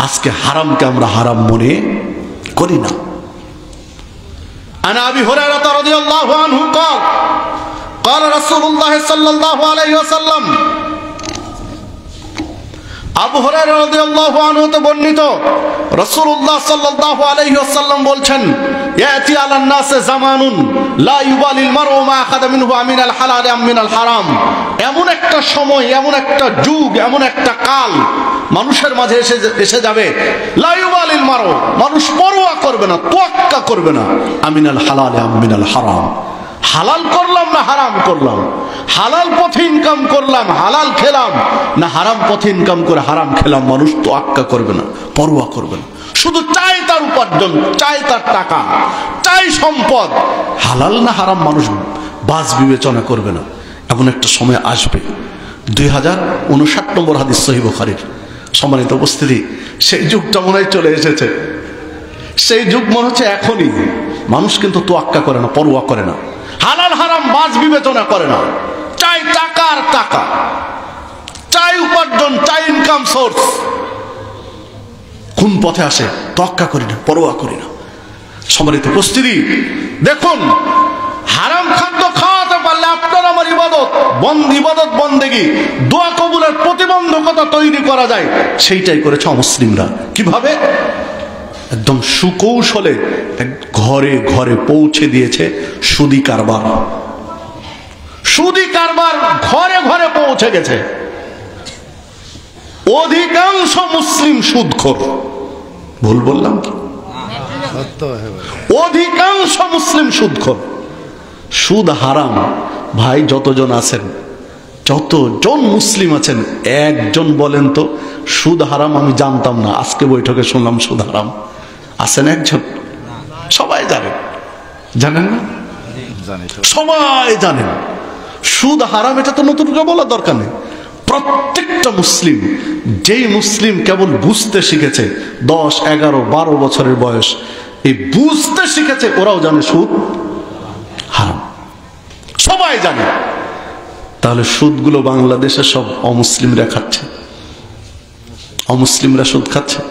আজকে হারামকে আমরা হারাম মনে করি না। আনা আবি হুরায়রা রাদিয়াল্লাহু আনহু قال قال رسول الله صلى الله عليه وسلم, আবু হুরায়রা রাদিয়াল্লাহু আনহু তে বর্ণিত রাসূলুল্লাহ সাল্লাল্লাহু আলাইহি ওয়াসাল্লাম বলছেন, ইয়াতি আলান নাসে জামানুন লা ইউবালিল মারউ মা আখাযা মিনহু আমিনাল হালাল আম মিনাল হারাম। এমন একটা সময়, এমন একটা যুগ, এমন একটা কাল মানুষের মাঝে এসে যাবে, লা ইউবালিল মারউ, মানুষ পরোয়া করবে না, তোয়াক্কা করবে না, আমিনাল হালাল আম মিনাল হারাম, হালাল করলাম না হারাম করলাম, হালাল পথে ইনকাম করলাম হালাল খেলাম না হারাম পথে ইনকাম করে হারাম খেলাম, মানুষ তোয়াক্কা করবে না, পরোয়া করবে না, শুধু চাই তার উপার্জন, চাই তার টাকা, চাই সম্পদ, হালাল না হারাম মানুষ বাজ বিবেচনা করবে না। এমন একটা সময় আসবে, 2059 নম্বর হাদিস সহিহ বুখারীর। সম্মানিত উপস্থিতি, সেই যুগটা মনে হয় চলে এসেছে, সেই যুগ মনে হচ্ছে এখনই। মানুষ কিন্তু তোয়াক্কা করে না, পরোয়া করে না, হালাল হারাম বাজ বিবেচনা করে না, চাই টাকার টাকা, চাই উপার্জন, চাই ইনকাম সোর্স, কোন পথে আসে তোয়াক্কা করি না, পরোয়া করি না। সম্মানিত উপস্থিতি, দেখুন হারাম খাদ্য খাওয়াতে পারলে আপনার আমার ইবাদত বন্দেগী দোয়া কবুলের প্রতিবন্ধকতা তৈরি করা যায়, সেইটাই করেছে অমুসলিমরা। কিভাবে? একদম সুকৌশলে ঘরে ঘরে পৌঁছে দিয়েছে সুদি কারবার। সুদি কারবার ঘরে ঘরে পৌঁছে গেছে। অধিকাংশ মুসলিম সুদখোর। ভুল বললাম কি? অধিকাংশ মুসলিম সুদখোর। সুদ হারাম ভাই যতজন আছেন, যতজন মুসলিম আছেন, একজন বলেন তো সুদ হারাম আমি জানতাম না, আজকে বৈঠকে শুনলাম সুদ হারাম। আছেন একজন? সবাই জানেন, জানেন না? সবাই জানেন সুদ হারাম, এটা তো নতুন করে বলার দরকার নেই। প্রত্যেকটা মুসলিম, যেই মুসলিম কেবল বুঝতে শিখেছে 10, 11, 12 বছরের বয়স, এই বুঝতে শিখেছে, ওরাও জানে সুদ হারাম, সবাই জানে। তাহলে সুদগুলো বাংলাদেশে সব অমুসলিমরা খাচ্ছে, অমুসলিমরা সুদ খাচ্ছে।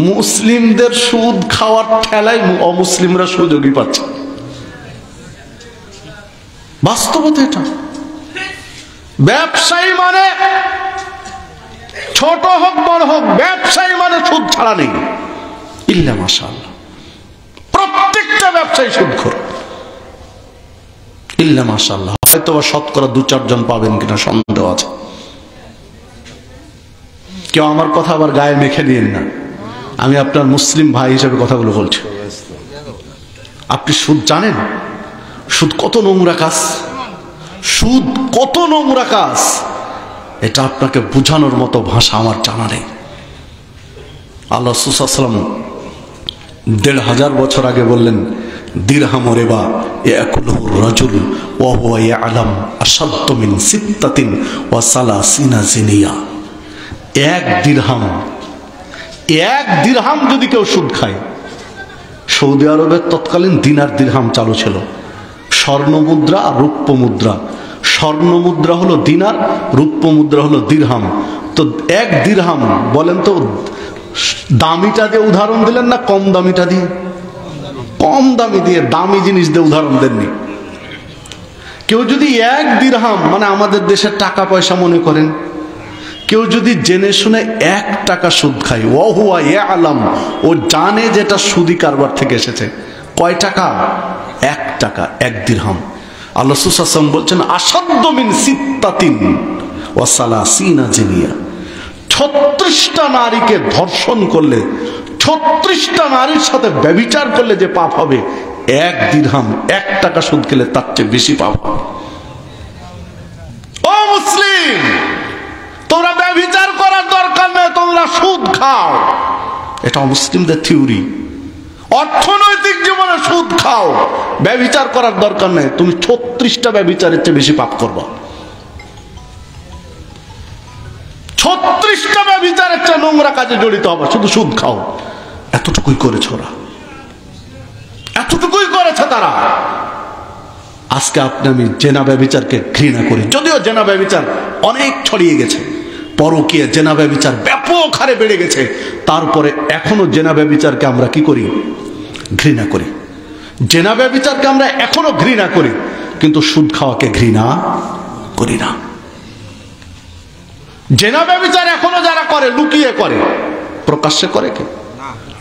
মুসলিমদের সুদ খাওয়ার ঠেলায় অমুসলিমরা সুযোগই পাচ্ছে। বাস্তবতা এটা। ব্যবসায়ী মানে ছোট হোক বড় হোক, ব্যবসায়ী মানে সুদ ছাড়া নেই, ইল্লা মাশাআল্লাহ। প্রত্যেকটা ব্যবসায়ী সুদখোর, ইল্লা মাশাআল্লাহ। হয়তো বা শতকরা 2-4 জন পাবেন কিনা সন্দেহ আছে। কেউ আমার কথা আবার গায়ে মেখে দিয়েন না, আমি আপনার মুসলিম ভাই হিসেবে কথাগুলো বলছি। আপনি সুদ জানেন? সুদ কত নোংরা কাজ, সুদ কত নোংরা কাজ, এটা আপনাকে বোঝানোর মতো ভাষা আমার জানা নেই। আল্লাহ রাসূল সাল্লাল্লাহু আলাইহি ওয়াসাল্লাম 1500 বছর আগে বললেন, দিরহাম রিবা ইয়াকুলুহু রাজুল ওয়া হুয়া ইয়ালাম আশাদ্দু মিন সিত্তাতিন ওয়া সালাসিনা জিনিয়া। এক দিরহাম যদি কেউ সুদ খায়, সৌদি আরবের তৎকালীন দিনার দিরহাম চালু ছিল, স্বর্ণ মুদ্রা আর রূপ্য মুদ্রা। স্বর্ণ মুদ্রা হলো দিনার, রূপ্য মুদ্রা হলো দিরহাম। তো এক দিরহাম বলেন তো, দামিটা দিয়ে উদাহরণ দিলেন না কম দামিটা দিয়ে? কম দামি দিয়ে, দামি জিনিস দিয়ে উদাহরণ দেননি। কেউ যদি এক দিরহাম, মানে আমাদের দেশের টাকা পয়সা মনে করেন, কেউ যদি জেনে শুনে 1 টাকা সুদ খায়, ওয়া হুয়া ইয়ালাম, ও জানে যেটা সুদি কারবার থেকে এসেছে, কয় টাকা? 1 টাকা, 1 দিরহাম। আল্লাহ রাসূল সাল্লাল্লাহু আলাইহি ওয়াসাল্লাম বলছেন, আশাদ্দু মিন সিত্তাতিন ওয়া সালাসিনা জিনিয়া। 36টা নারীকে ধর্ষণ করলে, 36টা নারীর সাথে ব্যভিচার করলে যে পাপ হবে, 1 দিরহাম 1 টাকা সুদ খেলে তার চেয়ে বেশি পাপ হবে। ও মুসলিম, তোমরা ব্যভিচার করার দরকার নেই, তোমরা সুদ খাও। এটা মুসলিমদের থিওরি। অর্থনৈতিক জীবনে সুদ খাও, ব্যভিচার করার দরকার নেই। তুমি 36টা ব্যভিচারের চেয়ে বেশি পাপ করবা। 36টা ব্যভিচারের চেয়ে নোংরা কাজে জড়িত হবে, শুধু সুদ খাও। এতটুকুই করেছে ওরা, এতটুকুই করেছে তারা। আজকে আপনি আমি জেনা ব্যভিচারকে ঘৃণা করি, যদিও জেনা ব্যভিচার অনেক ছড়িয়ে গেছে, পরকীয়া জেনা ব্যভিচার ব্যাপক হারে বেড়ে গেছে। তারপরে এখনো জেনা ব্যভিচারকে আমরা কি করি? ঘৃণা করি। জেনা ব্যভিচারকে আমরা এখনো ঘৃণা করি, কিন্তু সুদ খাওয়াকে ঘৃণা করি না। জেনা ব্যভিচার এখনো যারা করে লুকিয়ে করে, প্রকাশ্যে করে কি?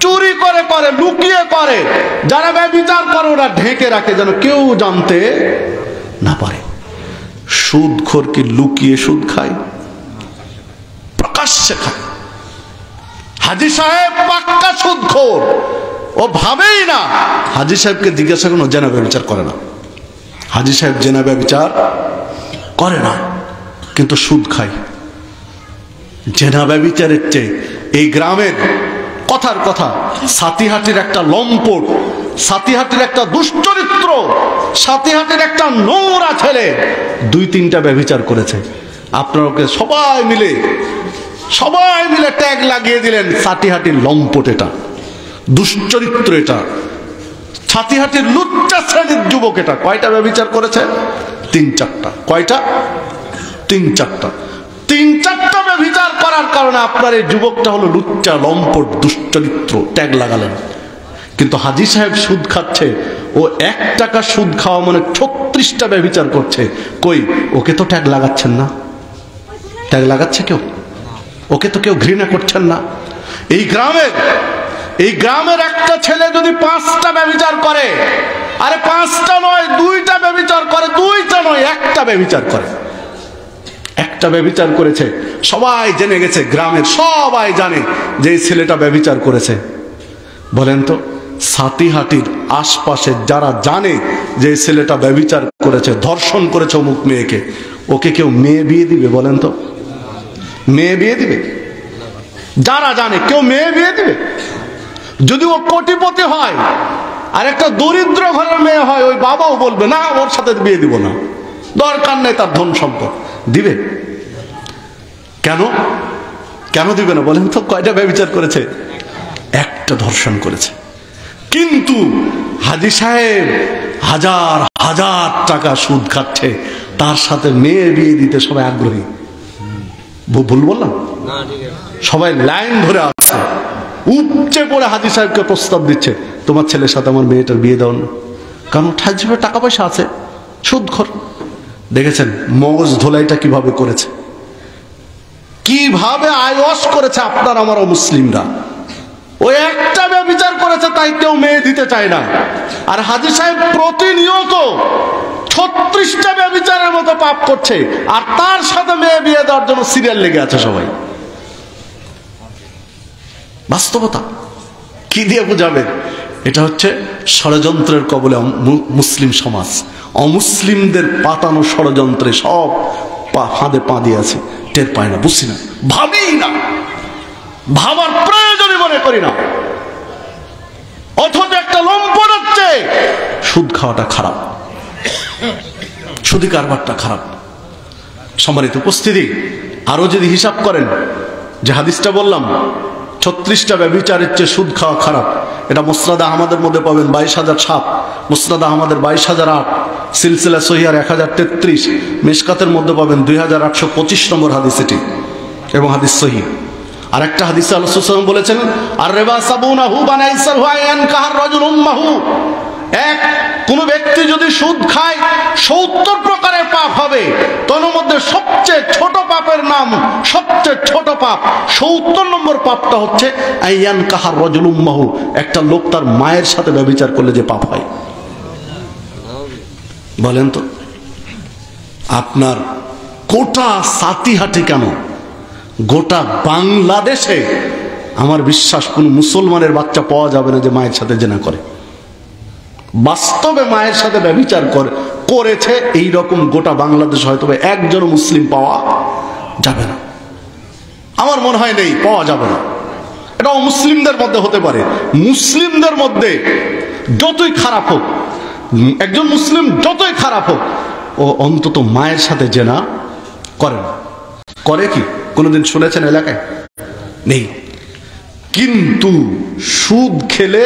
চুরি করে করে, লুকিয়ে করে। যারা ব্যভিচার করে ওরা ঢেকে রাখে যেন কেউ জানতে না পারে। সুদখোর কি লুকিয়ে সুদ খায়? প্রকাশ্যে খায়। হাজী সাহেব পাক্কা সুদখোর, ও ভাবেই না। হাজী সাহেবকে জিজ্ঞাসা করুন, জেনা ব্যভিচার করে না। হাজী সাহেব জেনা ব্যভিচার করে না, কিন্তু সুদ খায়। জেনা ব্যভিচারের চেয়ে এই গ্রামের কথার কথা সাতিহাটির একটা লম্পট, সাতিহাটির একটা দুশ্চরিত্র, সাতিহাটির একটা নোংরা ছেলে 2-3টা ব্যভিচার করেছে। আপনারা ওকে সবাই মিলে ট্যাগ লাগিয়ে দিলেন, সাতিহাটির লম্পট, এটা দুশ্চরিত্র, এটা সাতিহাটির লুচ্চা শ্রেণীর যুবক। এটা কয়টা ব্যভিচার করেছে? 3-4টা। কয়টা? 3-4টা। 3-4টা ব্যভিচার করার কারণে আপনার এই যুবকটা হলো লুচ্চা, লম্পট, দুশ্চরিত্র, ট্যাগ লাগালেন। কিন্তু হাজী সাহেব সুদ খাচ্ছে, ও 1 টাকা সুদ খাওয়া মানে 36টা ব্যভিচার করছে। কই, ওকে তো ট্যাগ লাগাচ্ছেন না? ট্যাগ লাগাচ্ছে কেউ? ওকে তো কেউ ঘৃণা করছেন না? এই গ্রামের একটা ছেলে যদি 5টা ব্যভিচার করে, আরে 5টা নয় 2টা ব্যভিচার করে, 2টা নয় 1টা ব্যভিচার করে, 1টা ব্যভিচার করেছে, সবাই জেনে গেছে, গ্রামের সবাই জানে যে এই ছেলেটা ব্যভিচার করেছে। বলেন তো, সাতিহাটির আশপাশে যারা জানে যে এই ছেলেটা ব্যভিচার করেছে, ধর্ষণ করেছে অমুক মেয়েকে, ওকে কেউ মেয়ে বিয়ে দিবে? বলেন তো, মেয়ে বিয়ে দিবে? যারা জানে কেউ মেয়ে বিয়ে দিবে? যদি ও কোটিপতি হয় আর একটা দরিদ্র ঘরের মেয়ে হয়, ওই বাবাও বলবে না, ওর সাথে বিয়ে দিব না, দরকার নেই তার ধন সম্পদ। দিবে? কেন দিবে না বলেন তো? কয়টা ব্যভিচার করেছে? 1টা ধর্ষণ করেছে। কিন্তু হাজী সাহেব হাজার হাজার টাকা সুদ খাচ্ছে, তার সাথে মেয়ে বিয়ে দিতে সবাই আগ্রহী। ভুল বললাম? সবাই লাইন ধরে আছে, উপচে পড়ে হাজী সাহেবকে প্রস্তাব দিচ্ছে, তোমার ছেলের সাথে আমার মেয়েটার বিয়ে দাও না। কারণ হাজী সাহেবের টাকা পয়সা আছে, সুদখোর। দেখেছেন মগজ ধোলাইটা কিভাবে করেছে, কিভাবে আয়স করেছে আপনার আমার মুসলিমরা। ওই 1টা ব্যভিচার করেছে, তাই কেউ মেয়ে দিতে চায় না। আর হাজী সাহেব প্রতিনিয়ত 36টা ব্যভিচারের মতো পাপ করছে, আর তার সাথে মেয়ে বিয়ে দেওয়ার জন্য সিরিয়াল লেগে আছে সবাই। বাস্তবতা কি দিয়ে বুঝাবে? এটা হচ্ছে ষড়যন্ত্রের কবলে মুসলিম সমাজ, অমুসলিমদের পাতানো ষড়যন্ত্রে সব ফাঁদে পা দিয়ে আছে, টের পায় না, বুঝছি না, ভাবি না, ভাবার প্রয়োজনই মনে করি না। অথচ একটা লম্পট হচ্ছে সুদ খাওয়াটা খারাপ, সুদি কারবারটা খারাপ। সম্মানিত উপস্থিতি, আরো যদি হিসাব করেন যে হাদিসটা বললাম 36টা ব্যভিচারের চেয়ে সুদ খাওয়া খারাপ, এটা মুসনাদ আহমদের মধ্যে পাবেন 22,007, মুসনাদ আহমদের 22,008, সিলসিলা সহিহার 1033, মিশকাতের মধ্যে পাবেন 2825 নম্বর হাদিস এটি, এবং হাদিস সহিহ। আর একটা হাদিসে আল্লাহ রাসূল সাল্লাল্লাহু আলাইহি ওয়াসাল্লাম বলেছেন, আর রিবা সাবুনাহু বানাইসারহু আয়ান কাহার রাজুল উম্মাহু, কোন ব্যক্তি যদি সুদ খায় 70 প্রকারের পাপ হবে, তার মধ্যে সবচেয়ে ছোট পাপের নাম, সবচেয়ে ছোট পাপ 70 নম্বর পাপটা হচ্ছে আয়ান কাহার রাজুল উম্মাহু, একটা লোক তার মায়ের সাথে ব্যভিচার করলে যে পাপ হয়। বলেন তো, আপনার গোটা সাতিহাটে কেন, গোটা বাংলাদেশে আমার বিশ্বাস কোন মুসলমানের বাচ্চা পাওয়া যাবে না যে মায়ের সাথে জেনা করে। বাস্তবে মায়ের সাথে ব্যভিচার করেছে এই রকম গোটা বাংলাদেশ হয়তো একজন মুসলিম পাওয়া যাবে না, আমার মনে হয় নেই, পাওয়া যাবে না। এটাও মুসলিমদের মধ্যে হতে পারে। মুসলিমদের মধ্যে যতই খারাপ হোক, একজন মুসলিম যতই খারাপ হোক, ও অন্তত মায়ের সাথে জেনা করে না। করে কি কোনোদিন শুনেছেন এলাকায়? নেই। কিন্তু সুদ খেলে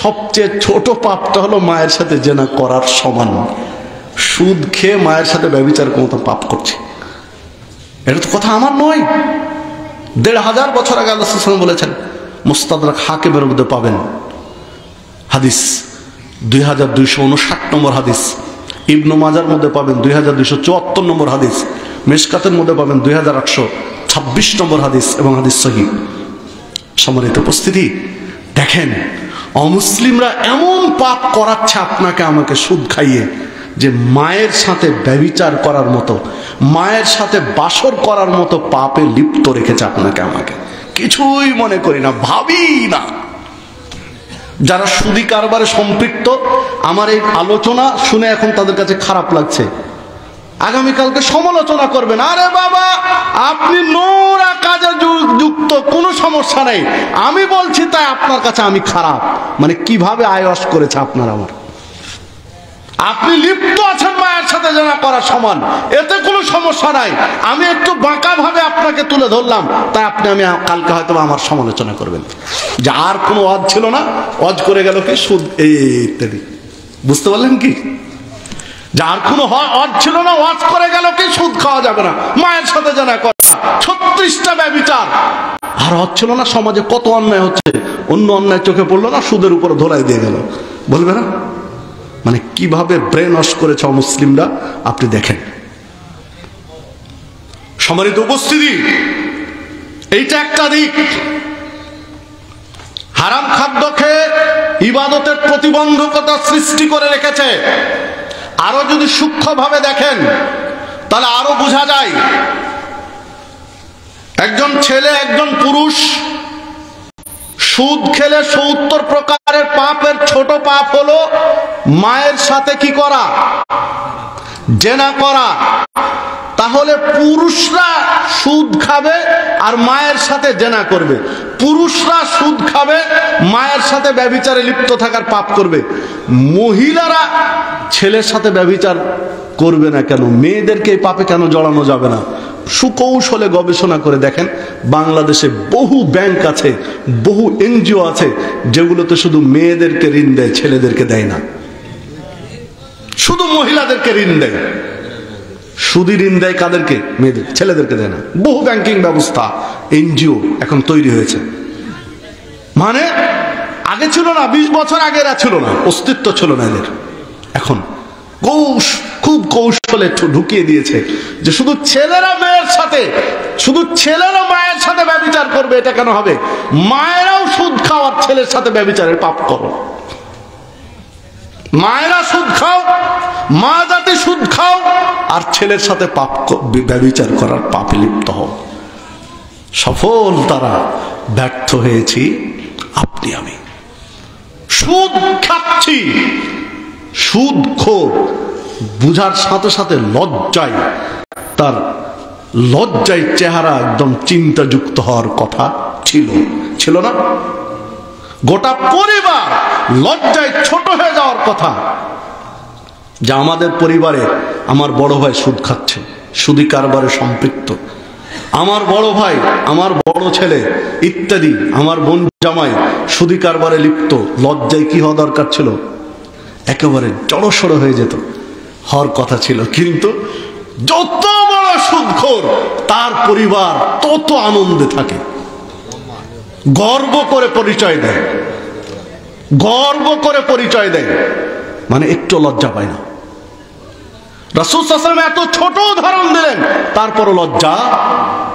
সবচেয়ে ছোট পাপটা হলো মায়ের সাথে জেনা করার সমান। সুদ খেয়ে মায়ের সাথে ব্যভিচার মতো পাপ করছে। এটা তো কথা আমার নয়, ১৫০০ বছর আগে আল্লাহ সাল্লাল্লাহু আলাইহি ওয়াসাল্লাম বলেছেন। মুস্তাদরাক হাকিমের মধ্যে পাবেন হাদিস ২২৫৯ নম্বর হাদিস, ইবনু মাজার মধ্যে পাবেন ২২৭৪ নম্বর হাদিস, মিশকাতের মধ্যে পাবেন ২৮২৬ নম্বর হাদিস এবং হাদিস সহিহ। সম্মানিত উপস্থিতি, দেখেন অমুসলিমরা এমন পাপ করাচ্ছে আপনাকে আমাকে সুদ খাইয়ে, যে মায়ের সাথে ব্যভিচার করার মতো, মায়ের সাথে বাসর করার মতো পাপে লিপ্ত রেখেছে আপনাকে আমাকে। কিছুই মনে করি না, ভাবি না। যারা সুদি কারবারে সম্পৃক্ত, আমার এই আলোচনা শুনে এখন তাদের কাছে খারাপ লাগছে, আগামীকালকে সমালোচনা করবেন, আরে বাবা আপনি নোংরা কাজে যুক্ত, কোনো সমস্যা নেই, আমি বলছি তাই আপনার কাছে আমি খারাপ। মানে কিভাবে আয়স করেছে আপনার আমার, আপনি লিপ্ত আছেন মায়ের সাথে জানা করার সমান, এতে কোনো সমস্যা নাই, আমি একটু বাঁকা ভাবে আপনাকে তুলে ধরলাম, তাই আমি কালকে হয়তো আমার সমালোচনা করবেন যে আর কোনো ওয়াজ ছিল না, ওয়াজ করে গেল কি সুদ ইত্যাদি। বুঝতে পারলেন কি? যার কোনো ওয়াজ ছিল না, ওয়াজ করে গেল কি সুদ খাওয়া যাবে না, মায়ের সাথে জানা করা, ৩৬টা ব্যভিচার। আর ওয়াজ ছিল না, সমাজে কত অন্যায় হচ্ছে, অন্য অন্যায় চোখে পড়লো না, সুদের উপরে ধোলাই দিয়ে গেল, বলবে না? মানে কিভাবে ব্রেন ওয়াশ করেছে মুসলিমরা আপনি দেখেন। সম্মানিত উপস্থিতি, এইটা একটা দিক। হারাম খাদ্য খেয়ে ইবাদতের প্রতিবন্ধকতা সৃষ্টি করে রেখেছে। আরো যদি সূক্ষ্মভাবে দেখেন তাহলে আরো বোঝা যায়, একজন ছেলে একজন পুরুষ সুদ খেলে ৭০ প্রকারের পাপের ছোট পাপ হলো মায়ের সাথে কি করা, জেনা করা। তাহলে পুরুষরা সুদ খাবে আর মায়ের সাথে জেনা করবে, পুরুষরা সুদ খাবে, মায়ের সাথে ব্যভিচারে লিপ্ত থাকার পাপ করবে। মহিলারা ছেলের সাথে ব্যভিচার করবে না কেন? মেয়েদেরকে এই পাপে কেন জড়ানো যাবে না? সুকৌশলে গবেষণা করে দেখেন, বাংলাদেশে বহু ব্যাংক আছে, বহু এনজিও আছে, যেগুলোতে শুধু মেয়েদেরকে ঋণ দেয়, ছেলেদেরকে দেয় না, শুধু মহিলাদেরকে ঋণ দেয়। সুদি ঋণ দেয় কাদেরকে? মেয়েদের, ছেলেদেরকে দেয় না। বহু ব্যাংকিং ব্যবস্থা, এনজিও এখন তৈরি হয়েছে। মানে আগে ছিল না, ২০ বছর আগে এরা ছিল না, অস্তিত্ব ছিল না এদের। এখন খুব কৌশলে ঢুকিয়ে দিয়েছে যে শুধু ছেলেরা মেয়ের সাথে, শুধু ছেলেরা মায়ের সাথে ব্যভিচার করবে। এটা কেন হবে? মায়েরাও সুদ খাওয়ার, ছেলের সাথে ব্যভিচারের পাপ করো। মায়েরা সুদ খাও, মা জাতি সুদ খাও, আর ছেলের সাথে পাপ ব্যভিচার করার পাপে লিপ্ত হও। সফল তারা, ব্যর্থ হয়েছি আপনি আমি। সুদ খাচ্ছি, সুদখোর বুঝার সাথে সাথে লজ্জায়, তার লজ্জায় চেহারা একদম চিন্তাযুক্ত হওয়ার কথা ছিল না? গোটা পরিবার লজ্জায় ছোট হয়ে যাওয়ার কথা, যে আমাদের পরিবারে আমার বড় ভাই সুদ খাচ্ছে, সুদি কারবারে সম্পৃক্ত, আমার বড় ভাই, আমার বড় ছেলে ইত্যাদি, আমার বোন জামাই সুদি কারবারে লিপ্ত। লজ্জায় কি হওয়া দরকার ছিল? একেবারে জড়সড় হয়ে যেত, হওয়ার কথা ছিল। কিন্তু যত বড় সুদখোর তার পরিবার তত আনন্দে থাকে, গর্ব করে পরিচয় দেয়, গর্ব করে পরিচয় দেয়, মানে একটু লজ্জা পায় না। রাসূল সাল্লাল্লাহু আলাইহি ওয়াসাল্লাম এত ছোট উদাহরণ দিলেন, তারপরও লজ্জা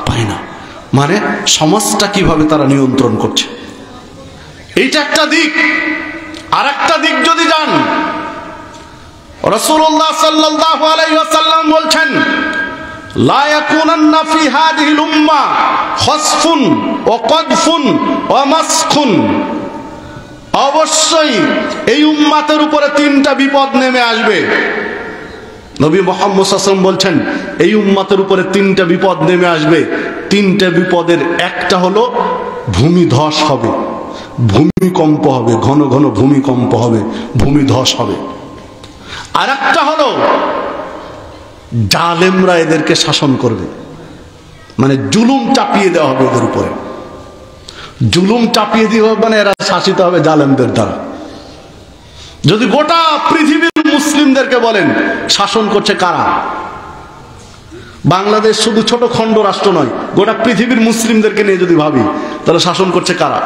পায় না। মানে সমাজটা কিভাবে তারা নিয়ন্ত্রণ করছে, এইটা একটা দিক। আর একটা দিক যদি যান, রাসূলুল্লাহ সাল্লাল্লাহু আলাইহি ওয়াসাল্লাম বলছেন, লা ইয়াকুনান্না ফি হাযিহিল উম্মাহ খাসফুন ওয়া কদফুন ওয়া মাসখুন। অবশ্যই এই উম্মতের উপরে 3টা বিপদ নেমে আসবে। নবী মুহাম্মদ সাল্লাল্লাহু আলাইহি ওয়াসাল্লাম বলছেন, এই উম্মতের উপরে 3টা বিপদ নেমে আসবে। 3টা বিপদের একটা হলো ভূমিধস হবে, ভূমিকম্প হবে, ঘন ঘন ভূমিকম্প হবে, ভূমিধস হবে। আর একটা হলো জালেমরা এদেরকে শাসন করবে, মানে জুলুম চাপিয়ে দেওয়া হবে এদের উপরে। জুলুম চাপিয়ে দেওয়া মানে এরা শাসিত হবে জালেমদের দ্বারা। যদি গোটা পৃথিবীর মুসলিমদেরকে বলেন শাসন করছে কারা, বাংলাদেশ শুধু ছোট খণ্ড রাষ্ট্র নয়, গোটা পৃথিবীর মুসলিমদেরকে নিয়ে যদি ভাবি তাহলে শাসন করছে কারা?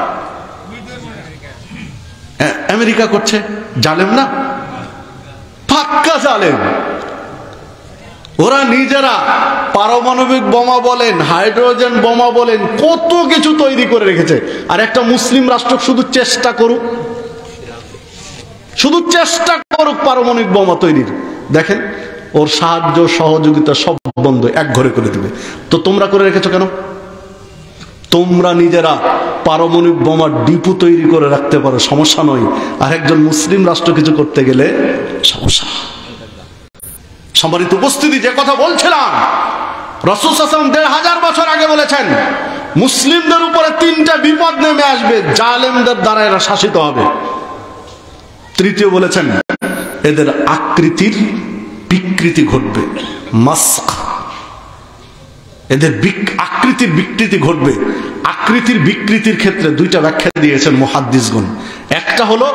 আমেরিকা করছে। জালেম না? পাক্কা জালেম। ওরা নিজেরা পারমাণবিক বোমা বলেন, হাইড্রোজেন বোমা বলেন, কত কিছু তৈরি করে রেখেছে। আর একটা মুসলিম রাষ্ট্র শুধু চেষ্টা করুক, শুধু চেষ্টা করুক পারমাণবিক বোমা তৈরির, দেখেন ওর সাহায্য সহযোগিতা সব বন্ধ, এক ঘরে করে দেবে। তো তোমরা করে রেখেছো কেন? তোমরা নিজেরা পারমাণবিক বোমার ডিপো তৈরি করে রাখতে পারো, সমস্যা নয়। আর একজন মুসলিম রাষ্ট্র কিছু করতে গেলে সমস্যা। সম্মানিত উপস্থিতি, যে কথা বলছিলাম, রাসূল সাল্লাল্লাহু আলাইহি ওয়াসাল্লাম ১৫০০ বছর আগে বলেছেন মুসলিমদের উপরে ৩টা বিপদ নেমে আসবে, জালেমদের দ্বারা এরা শাসিত হবে। তৃতীয় বলেছেন এদের আকৃতির বিকৃতি ঘটবে, মাসখ, এদের আকৃতির বিকৃতি ঘটবে। আকৃতির বিকৃতির ক্ষেত্রে দুইটা ব্যাখ্যা দিয়েছেন মুহাদ্দিসগণ। একটা হলো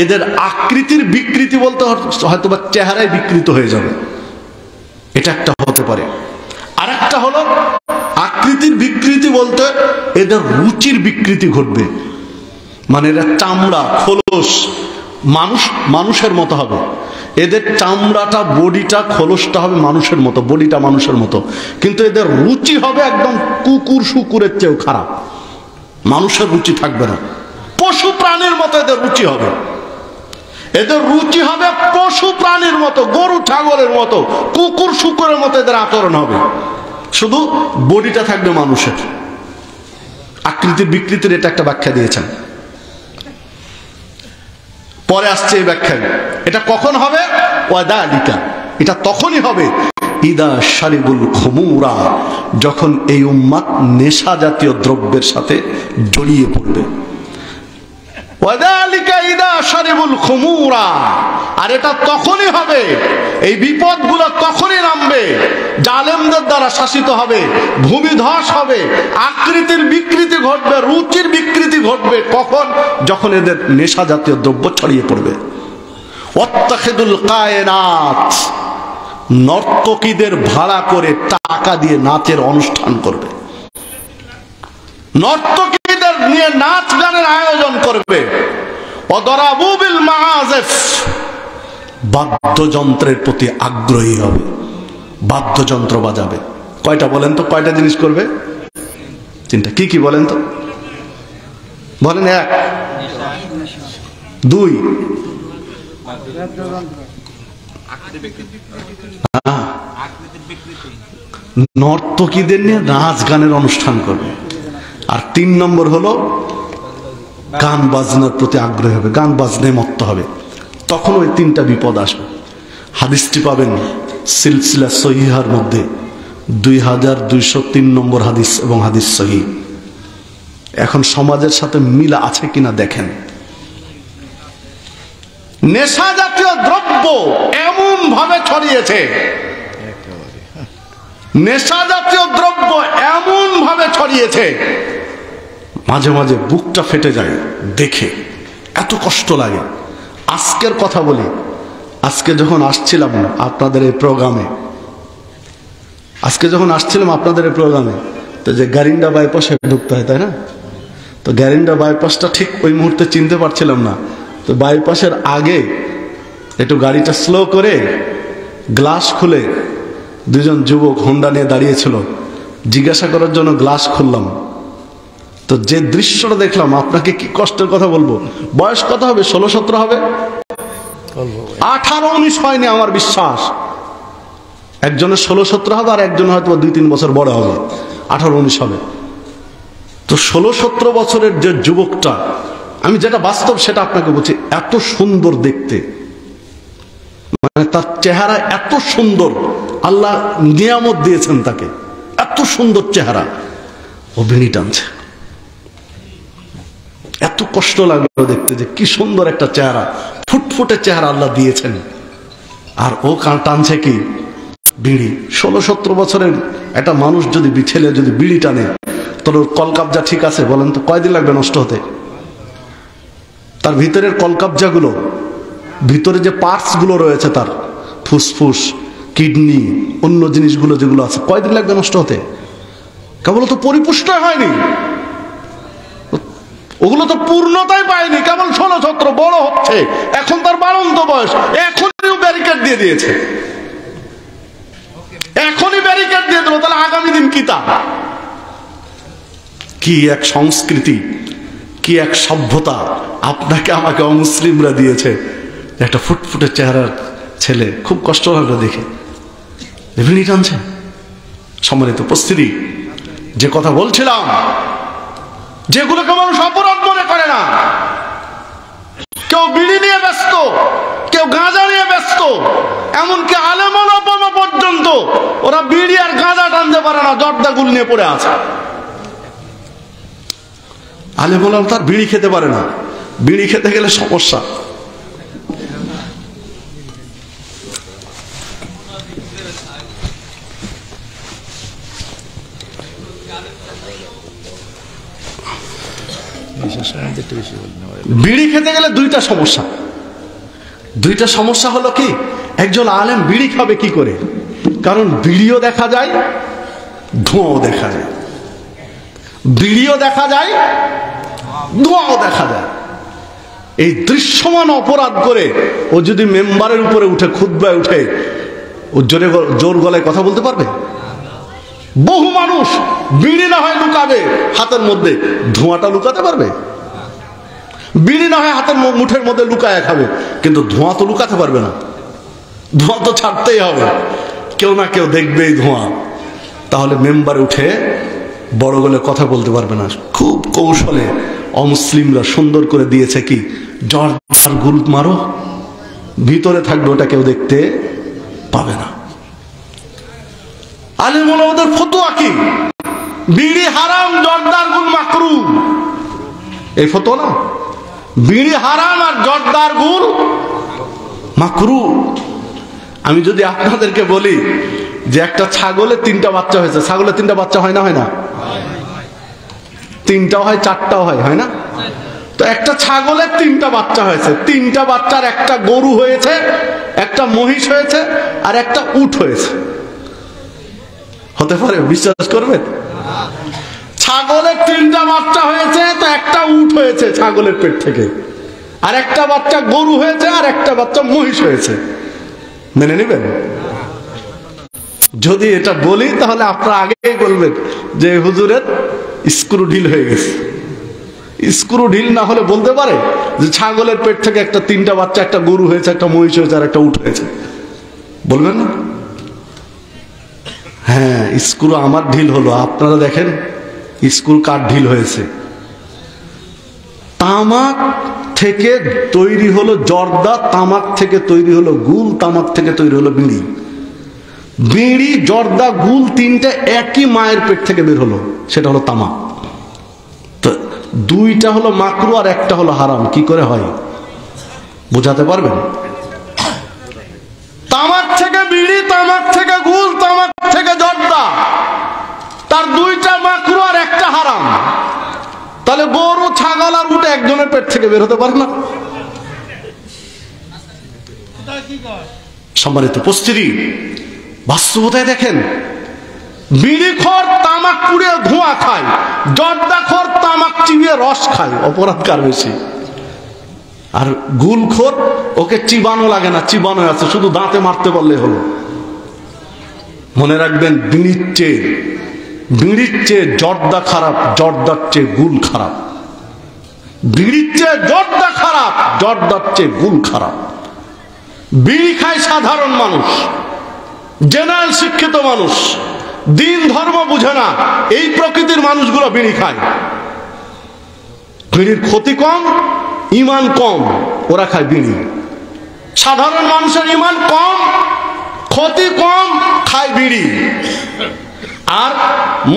এদের আকৃতির বিকৃতি বলতে হয়তো বা চেহারায় বিকৃত হয়ে যাবে, এটা একটা হতে পারে। আর একটা হলো আকৃতির বিকৃতি বলতে এদের রুচির বিকৃতি ঘটবে, মানে এরা চামড়া খোলস মানুষের মতো হবে। এদের চামড়াটা, বডিটা, খোলসটা হবে মানুষের মতো, বডিটা মানুষের মতো, কিন্তু এদের রুচি হবে একদম কুকুর শুকুরের চেয়েও খারাপ। মানুষের রুচি থাকবে না, পশু প্রাণীর মতো এদের রুচি হবে। এদের রুচি হবে পশু প্রাণীর মতো, গরু ছাগলের মতো, কুকুর শুকুরের মতো এদের আচরণ হবে, শুধু বডিটা থাকবে মানুষের। আকৃতির বিকৃতির এটা একটা ব্যাখ্যা দিয়েছেন। পরে আসছে এই ব্যাখ্যা, এটা কখন হবে? ওয়াদালিকা, এটা তখনই হবে ইদা শারিবুল খুমুরা, যখন এই উম্মাত নেশা জাতীয় দ্রব্যের সাথে জড়িয়ে পড়বে। ওয়াদালিকা ইদা শারিবুল খুমুরা, আর এটা তখনই হবে, এই বিপদগুলো তখনই নামবে, জালেমদের দ্বারা শাসিত হবে, ভূমিধস হবে, আকৃতির বিকৃতি ঘটবে, রুচির বিকৃতি ঘটবে। কখন? যখন এদের নেশা জাতীয় দ্রব্য ছড়িয়ে পড়বে। ওয়াত্তাখিদুল কায়নাত, নর্তকীদের ভাড়া করে টাকা দিয়ে নাচের অনুষ্ঠান করবে, নর্তকীদের নিয়ে নাচ গানের আয়োজন করবে। ওয়াদরাবু বিল মাআজিফ, বাদ্যযন্ত্রের প্রতি আগ্রহী হবে, বাদ্যযন্ত্র বাজাবে। কয়টা বলেন তো, কয়টা জিনিস করবে? 3টা। কি কি বলেন তো? বলেন। 1, 2, নর্তকীদের নিয়ে নাচ গানের অনুষ্ঠান করবে। আর 3 নম্বর হলো গান বাজনার প্রতি আগ্রহী হবে, গান বাজনায় মত্ত হবে। তখন ওই 3টা বিপদ আসবে। হাদিসটি পাবেন সিলসিলা সহিহার মধ্যে 2203 নম্বর হাদিস এবং হাদিস সহিহ। এখন সমাজের সাথে মিল আছে কিনা দেখেন। নেশা জাতীয় দ্রব্য এমন ভাবে ছড়িয়েছে, নেশা জাতীয় দ্রব্য এমন ভাবে ছড়িয়েছে, মাঝে মাঝে বুকটা ফেটে যায় দেখে, এত কষ্ট লাগে। আজকের কথা বলি, আজকে যখন আসছিলাম আপনাদের এই প্রোগ্রামে, তো যে গারিন্ডা বাইপাসে ঢুকতে হয়, তাই না? তো গারিন্ডা বাইপাসটা ঠিক ওই মুহূর্তে চিনতে পারছিলাম না। তো বাইপাসের আগে একটু গাড়িটা স্লো করে গ্লাস খুলে 2জন যুবক হোন্ডা নিয়ে দাঁড়িয়েছিল, জিজ্ঞাসা করার জন্য গ্লাস খুললাম। তো যে দৃশ্যটা দেখলাম, আপনাকে কি কষ্টের কথা বলবো। বয়স কত হবে? 16-17 হবে, 18-19 হয়নি আমার বিশ্বাস। একজনের 16-17 হবে, আর একজন হয়তো 2-3 বছর বড় হবে, 18-19 হবে। তো 16-17 বছরের যে যুবকটা, আমি যেটা বাস্তব সেটা আপনাকে বলছি, এত সুন্দর দেখতে, মানে তার চেহারা এত সুন্দর, আল্লাহ নিয়ামত দিয়েছেন তাকে, এত সুন্দর চেহারা। ও বিড়ি টানছে, এত কষ্ট লাগলো দেখতে যে কি সুন্দর একটা চেহারা, ফুটফুটে চেহারা আল্লাহ দিয়েছেন। আর ও টানছে কি? বিড়ি। 16-17 বছরের একটা মানুষ যদি, ছেলে যদি বিড়ি টানে, তোর কলকাবজা ঠিক আছে বলেন তো? কয়দিন লাগবে নষ্ট হতে? তার ভিতরের কলকাবজাগুলো, ভিতরে যে পার্টস গুলো রয়েছে, তার ফুসফুস, কিডনি, অন্য জিনিসগুলো যেগুলো আছে, কয়দিন লাগবে নষ্ট হতে? কেবল তো পরিপুষ্ট হয়নি, ওগুলো তো পূর্ণতাই পায়নি, কেবল 16-17 বড় হচ্ছে, এখন তার বাড়ন্ত বয়স, এখনই ব্যারিকেড দিয়ে দিয়েছে, এখনই ব্যারিকেড দিয়ে দেবো, তাহলে আগামী দিন কি? তা কি এক সংস্কৃতি, কি এক সভ্যতা আপনাকে আমাকে অমুসলিমরা দিয়েছে। একটা ফুটফুটে চেহারার ছেলে, খুব কষ্ট হবে দেখে, বিড়ি টানছে। সম্মানিত উপস্থিতি, যে কথা বলছিলাম, যেগুলোকে মানুষ অপরাধ মনে করে না, কেউ বিড়ি নিয়ে ব্যস্ত, কেউ গাঁজা নিয়ে ব্যস্ত, এমনকি আলেম ওলামা পর্যন্ত ওরা বিড়ি আর গাঁজা টানতে পারে না, জর্দা গুল নিয়ে পড়ে আছে। আলেম ওলামা তার বিড়ি খেতে পারে না, বিড়ি খেতে গেলে সমস্যা। বিড়ি খেতে গেলে দুইটা সমস্যা। দুইটা সমস্যা হলো কি, একজন আলেম বিড়ি খাবে কি করে? কারণ বিড়িও দেখা যায়, ধোঁয়াও দেখা যায়, বিড়িও দেখা যায়, ধোঁয়াও দেখা যায়। এই দৃশ্যমান অপরাধ করে ও যদি মেম্বারের উপরে উঠে, খুতবায় উঠে, ও জোর গলায় কথা বলতে পারবে? বহু মানুষ বিড়ি না হয় লুকাবে হাতের মধ্যে, ধোঁয়াটা লুকাতে পারবে? বিড়ি না হয় হাতের মুঠের মধ্যে লুকায় খাবে, কিন্তু ধোঁয়া তো লুকাতে পারবে না, ধোঁয়া তো ছাড়তেই হবে, কেউ না কেউ দেখবে এই ধোঁয়া। তাহলে মেম্বারে উঠে বড় গলে কথা বলতে পারবে না। খুব কৌশলে অমুসলিমরা সুন্দর করে দিয়েছে কি, জর্দার গুল মারো, ভিতরে থাকবে, ওটা কেউ দেখতে পাবে না। আলেম ওলামাদের ফতোয়া কি? বিড়ি হারাম, জর্দার গুল মাকরু, এই ফতোয়া না। বিড়ি হারাম আর জর্দার গুল মাকরু। আমি যদি আপনাদেরকে বলি যে একটা ছাগলের 3টা বাচ্চা হয়েছে, ছাগলের 3টা বাচ্চা হয় না? হয় না? 3টাও হয়, 4টাও হয়, হয় না? তো একটা ছাগলের 3টা বাচ্চা হয়েছে, 3টা বাচ্চার একটা গরু হয়েছে, একটা মহিষ হয়েছে, আর একটা উট হয়েছে। হতে পারে? বিশ্বাস করবেন? ছাগলের 3টা বাচ্চা হয়েছে, তো একটা উট হয়েছে ছাগলের পেট থেকে, আর একটা বাচ্চা গরু হয়েছে, আর একটা বাচ্চা মহিষ হয়েছে। মেনে নেবেন? যদি এটা বলি তাহলে আপনারা আগেই বলবেন যে হুজুরের স্ক্রু ঢিল হয়ে গেছে। স্ক্রু ঢিল না হলে বলতে পারে যে ছাগলের পেট থেকে একটা 3টা বাচ্চা, একটা গরু হয়েছে, একটা মহিষ হয়েছে, আর একটা উট হয়েছে? বলবেন না? হ্যাঁ, স্ক্রু আমার ঢিল হলো। আপনারা দেখেন স্ক্রু কার ঢিল হয়েছে? তামাক থেকে তৈরি হলো জর্দা, তামাক থেকে তৈরি হলো গুল, তামাক থেকে তৈরি হলো বিড়ি। বিড়ি, জর্দা, গুল 3টা একই মায়ের পেট থেকে বের হলো, সেটা হলো তামাক। তো 2টা হলো মাকরু আর একটা হলো হারাম। কি করে হয় বোঝাতে পারবেন? তামাক থেকে বিড়ি, তামাক থেকে গুল, তামাক থেকে জর্দা, তার 2টা মাকরু আর একটা হারাম। তাহলে গরু, ছাগল আর উট একজনের পেট থেকে বের হতে পারে না? সম্মানিত উপস্থিতি, বাস্তবতায় দেখেন, বিড়িখোর তামাক পুড়িয়ে ধোঁয়া খায়, জর্দাখোর তামাক চিবিয়ে রস খায়। অপরাধ কার বেশি? আর গুলখোর, ওকে চিবানো লাগে না, চিবানো আছে, শুধু দাঁতে মারতে পারলে হলো। মনে রাখবেন, বিড়ির চেয়ে জর্দা খারাপ, জর্দার চেয়ে গুল খারাপ। বিড়ির চেয়ে জর্দা খারাপ, জর্দার চেয়ে গুল খারাপ। বিড়ি খায় সাধারণ মানুষ, জেনারেল শিক্ষিত মানুষ, দিন ধর্ম বুঝে না, এই প্রকৃতির মানুষগুলো বিড়ি খায়। বিড়ির ক্ষতি কম, ইমান কম, ওরা খায় বিড়ি। সাধারণ মানুষের ইমান কম, ক্ষতি কম, খায় বিড়ি। আর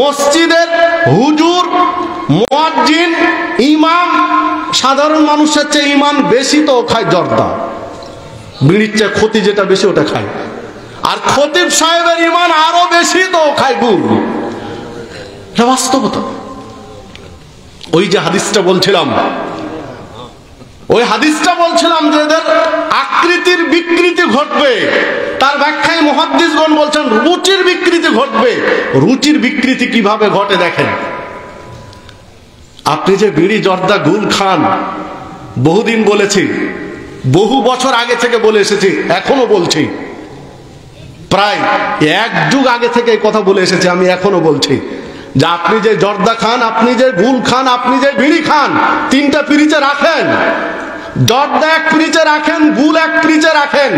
মসজিদের হুজুর, মুয়াজ্জিন, ইমাম সাধারণ মানুষের চেয়ে ইমান বেশি, তো খায় জর্দা। বিড়ির চেয়ে ক্ষতি যেটা বেশি ওটা খায়। আর খতিব সাহেবের ইমান আরো বেশি, তো খায় গুল। এটা বাস্তবতা। ওই যে হাদিসটা বলছিলাম, ওই হাদিসটা বলছিলাম যে এদের আকৃতির বিকৃতি ঘটবে, তার ব্যাখ্যায় মুহাদ্দিসগণ বলছেন রুচির বিকৃতি ঘটবে। রুচির বিকৃতি কিভাবে ঘটে দেখেন। আপনি যে বিড়ি জর্দা গুল খান, বহুদিন বলেছি, বহু বছর আগে থেকে বলে এসেছি, এখনো বলছি, প্রায় এক যুগ আগে থেকে কথা বলে এসেছি, আমি এখনো বলছি যে আপনি যে জর্দা খান, আপনি যে গুল খান, আপনি যে বিড়ি খান, তিনটা পিরিচে রাখেন। জর্দা এক পিরিচে রাখেন, গুল এক পিরিচে রাখেন,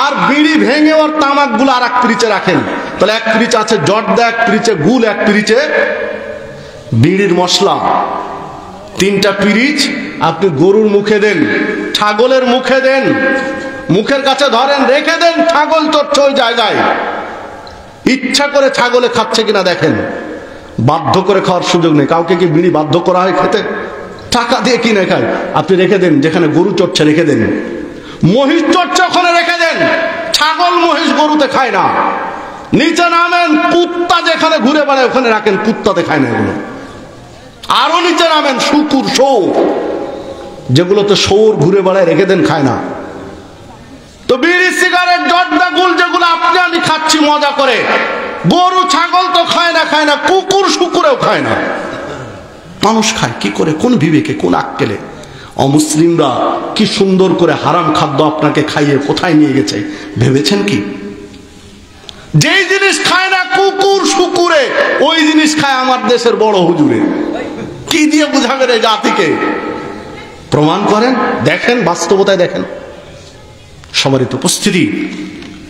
আর বিড়ি ভেঙে ওর তামাক গুলো আর এক পিরিচে রাখেন। তাহলে এক পিরিচ আছে জর্দা, এক পিরিচে গুল, এক পিরিচে বিড়ির মশলা। তিনটা পিরিচ আপনি গরুর মুখে দেন, ছাগলের মুখে দেন, মুখের কাছে ধরেন, রেখে দেন, ছাগল চড়ছে ওই জায়গায়। ইচ্ছা করে ছাগলে খাচ্ছে কিনা দেখেন। বাধ্য করে খাওয়ার সুযোগ নেই। কাউকে কি বিড়ি বাধ্য করা হয় খেতে? টাকা দিয়ে কিনে খায়। আপনি রেখে দেন, যেখানে গরু চড়ছে রেখে দেন, মহিষ চড়ছে ওখানে রেখে দেন। ছাগল মহিষ গরুতে খায় না। নিচে নামেন, কুত্তা যেখানে ঘুরে বেড়ায় ওখানে রাখেন, কুত্তাতে খায় না এগুলো। আরো নিচে নামেন, শুকুর, সৌর, যেগুলোতে সৌর ঘুরে বেড়ায় রেখে দেন, খায় না। তো বিড়ি, সিগারেট, জর্দা, গুল যেগুলো আপনি আমি খাচ্ছি মজা করে, গরু ছাগল তো খায় না, খায় না, কুকুর শুকুরেও খায় না। মানুষ খায় কি করে, কোন বিবেকে, কোন আক্কেলে? অমুসলিমরা কি সুন্দর করে হারাম খাদ্য আপনাকে খাইয়ে কোথায় নিয়ে গেছে ভেবেছেন কি? যেই জিনিস খায় না কুকুর শুকুরে, ওই জিনিস খায় আমার দেশের বড় হুজুরে। কি দিয়ে বুঝাবে রে জাতিকে? প্রমাণ করেন, দেখেন, বাস্তবতায় দেখেন। সবারই তো উপস্থিতি,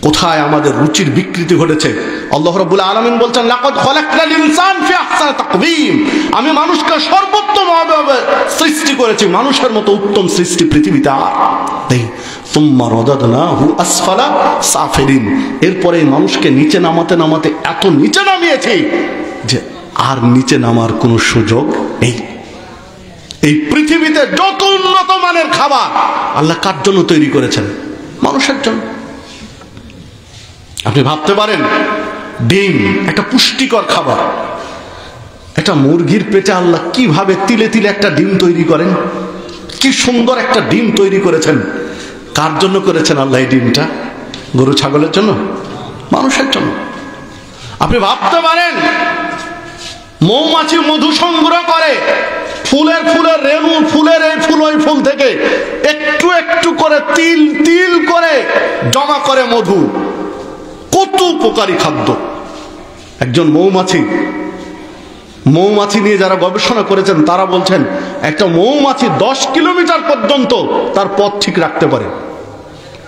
কোথায় আমাদের রুচির বিকৃতি ঘটেছে। আল্লাহ রাব্বুল আলামিন বলছেন, লাকাদ খালাকনাল ইনসান ফি আহসানি তাকওয়িম, আমি মানুষকে সর্বোত্তমভাবে সৃষ্টি করেছি। মানুষের মতো উত্তম সৃষ্টি পৃথিবীতে আর নেই। সুম্মা রাদাদনাহু আসফালা সাফিলিন, এরপরে মানুষকে নিচে নামাতে নামাতে এত নিচে নামিয়েছি যে আর নিচে নামার কোনো সুযোগ নেই। এই পৃথিবীতে যত উন্নত মানের খাবার আল্লাহ কার জন্য তৈরি করেছেন? মানুষের জন্য। আপনি ভাবতে পারেন, ডিম একটা পুষ্টিকর খাবার, একটা মুরগির পেটে আল্লাহ কিভাবে তিলে তিলে একটা ডিম তৈরি করেন। কি সুন্দর একটা ডিম তৈরি করেছেন। কার জন্য করেছেন আল্লাহ এই ডিমটা? গরু ছাগলের জন্য? মানুষের জন্য। আপনি ভাবতে পারেন, মৌমাছি মধু সংগ্রহ করে, ফুলের ফুলের রেণু, ফুলের এই ফুল ওই ফুল থেকে একটু একটু করে তিল তিল করে জমা করে মধু। কত উপকারী খাদ্য। একজন মৌমাছি নিয়ে যারা গবেষণা করেছেন তারা বলছেন, একটা মৌমাছি 10 কিলোমিটার পর্যন্ত তার পথ ঠিক রাখতে পারে,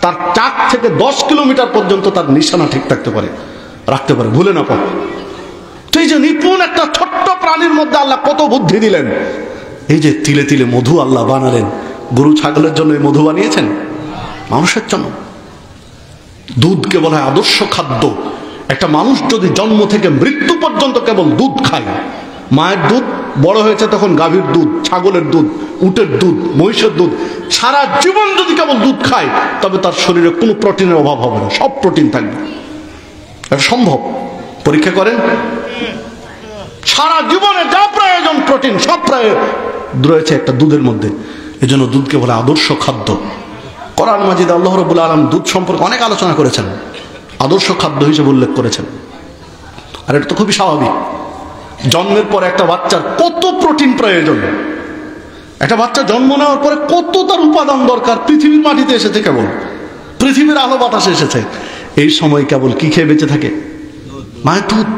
তার চাক থেকে 10 কিলোমিটার পর্যন্ত তার নিশানা ঠিক রাখতে পারে, ভুলে না পারে। তো এই যে নিপুণ একটা ছোট্ট প্রাণীর মধ্যে আল্লাহ কত বুদ্ধি দিলেন। এই যে তিলে তিলে মধু আল্লাহ বানালেন, গরু ছাগলের জন্য এই মধু বানিয়েছেন? মানুষের জন্য। দুধকে বলা হয় আদর্শ খাদ্য। একটা মানুষ যদি জন্ম থেকে মৃত্যু পর্যন্ত কেবল দুধ খায়, মায়ের দুধ, বড় হয়েছে তখন গাভীর দুধ, ছাগলের দুধ, উটের দুধ, মহিষের দুধ, সারা জীবন যদি কেবল দুধ খায়, তবে তার শরীরে কোনো প্রোটিনের অভাব হবে না, সব প্রোটিন থাকবে। এটা সম্ভব। পরীক্ষা করেন। সারা জীবনে যা প্রয়োজন প্রোটিন সব প্রায় রয়েছে একটা দুধের মধ্যে। এজন্য দুধকে বলে আদর্শ খাদ্য। কোরআন মাজিদে আল্লাহ রাব্বুল আলামিন দুধ সম্পর্কে অনেক আলোচনা করেছেন, আদর্শ খাদ্য হিসেবে উল্লেখ করেছেন। আর এটা তো খুবই স্বাভাবিক। জন্মের পরে একটা বাচ্চার কত প্রোটিন প্রয়োজন, একটা বাচ্চা জন্ম নেওয়ার পরে কত তার উপাদান দরকার। পৃথিবীর মাটিতে এসেছে, কেবল পৃথিবীর আলো বাতাসে এসেছে, এই সময় কেবল কি খেয়ে বেঁচে থাকে? মায়ের দুধ।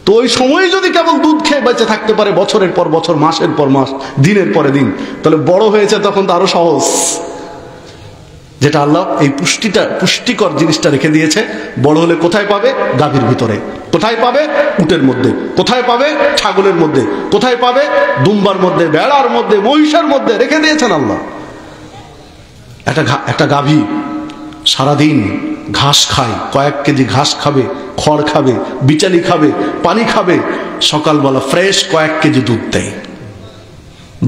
তো ওই সময় যদি কেবল দুধ খেয়ে বেঁচে থাকতে পারে বছরের পর বছর, মাসের পর মাস, দিনের পরে দিন, তাহলে বড় হয়েছে তখন তো আরো সহজ। যেটা আল্লাহ এই পুষ্টিকর জিনিসটা রেখে দিয়েছে, বড় হলে কোথায় পাবে? গাভীর ভিতরে। কোথায় পাবে? উটের মধ্যে। কোথায় পাবে? ছাগলের মধ্যে। কোথায় পাবে? দুম্বার মধ্যে, বেড়ার মধ্যে, মহিষের মধ্যে রেখে দিয়েছেন আল্লাহ। একটা গাভী সারাদিন ঘাস খায়, কয়েক কেজি ঘাস খাবে, খড় খাবে, বিচালি খাবে, পানি খাবে, সকালবেলা ফ্রেশ কয়েক কেজি দুধ দেয়।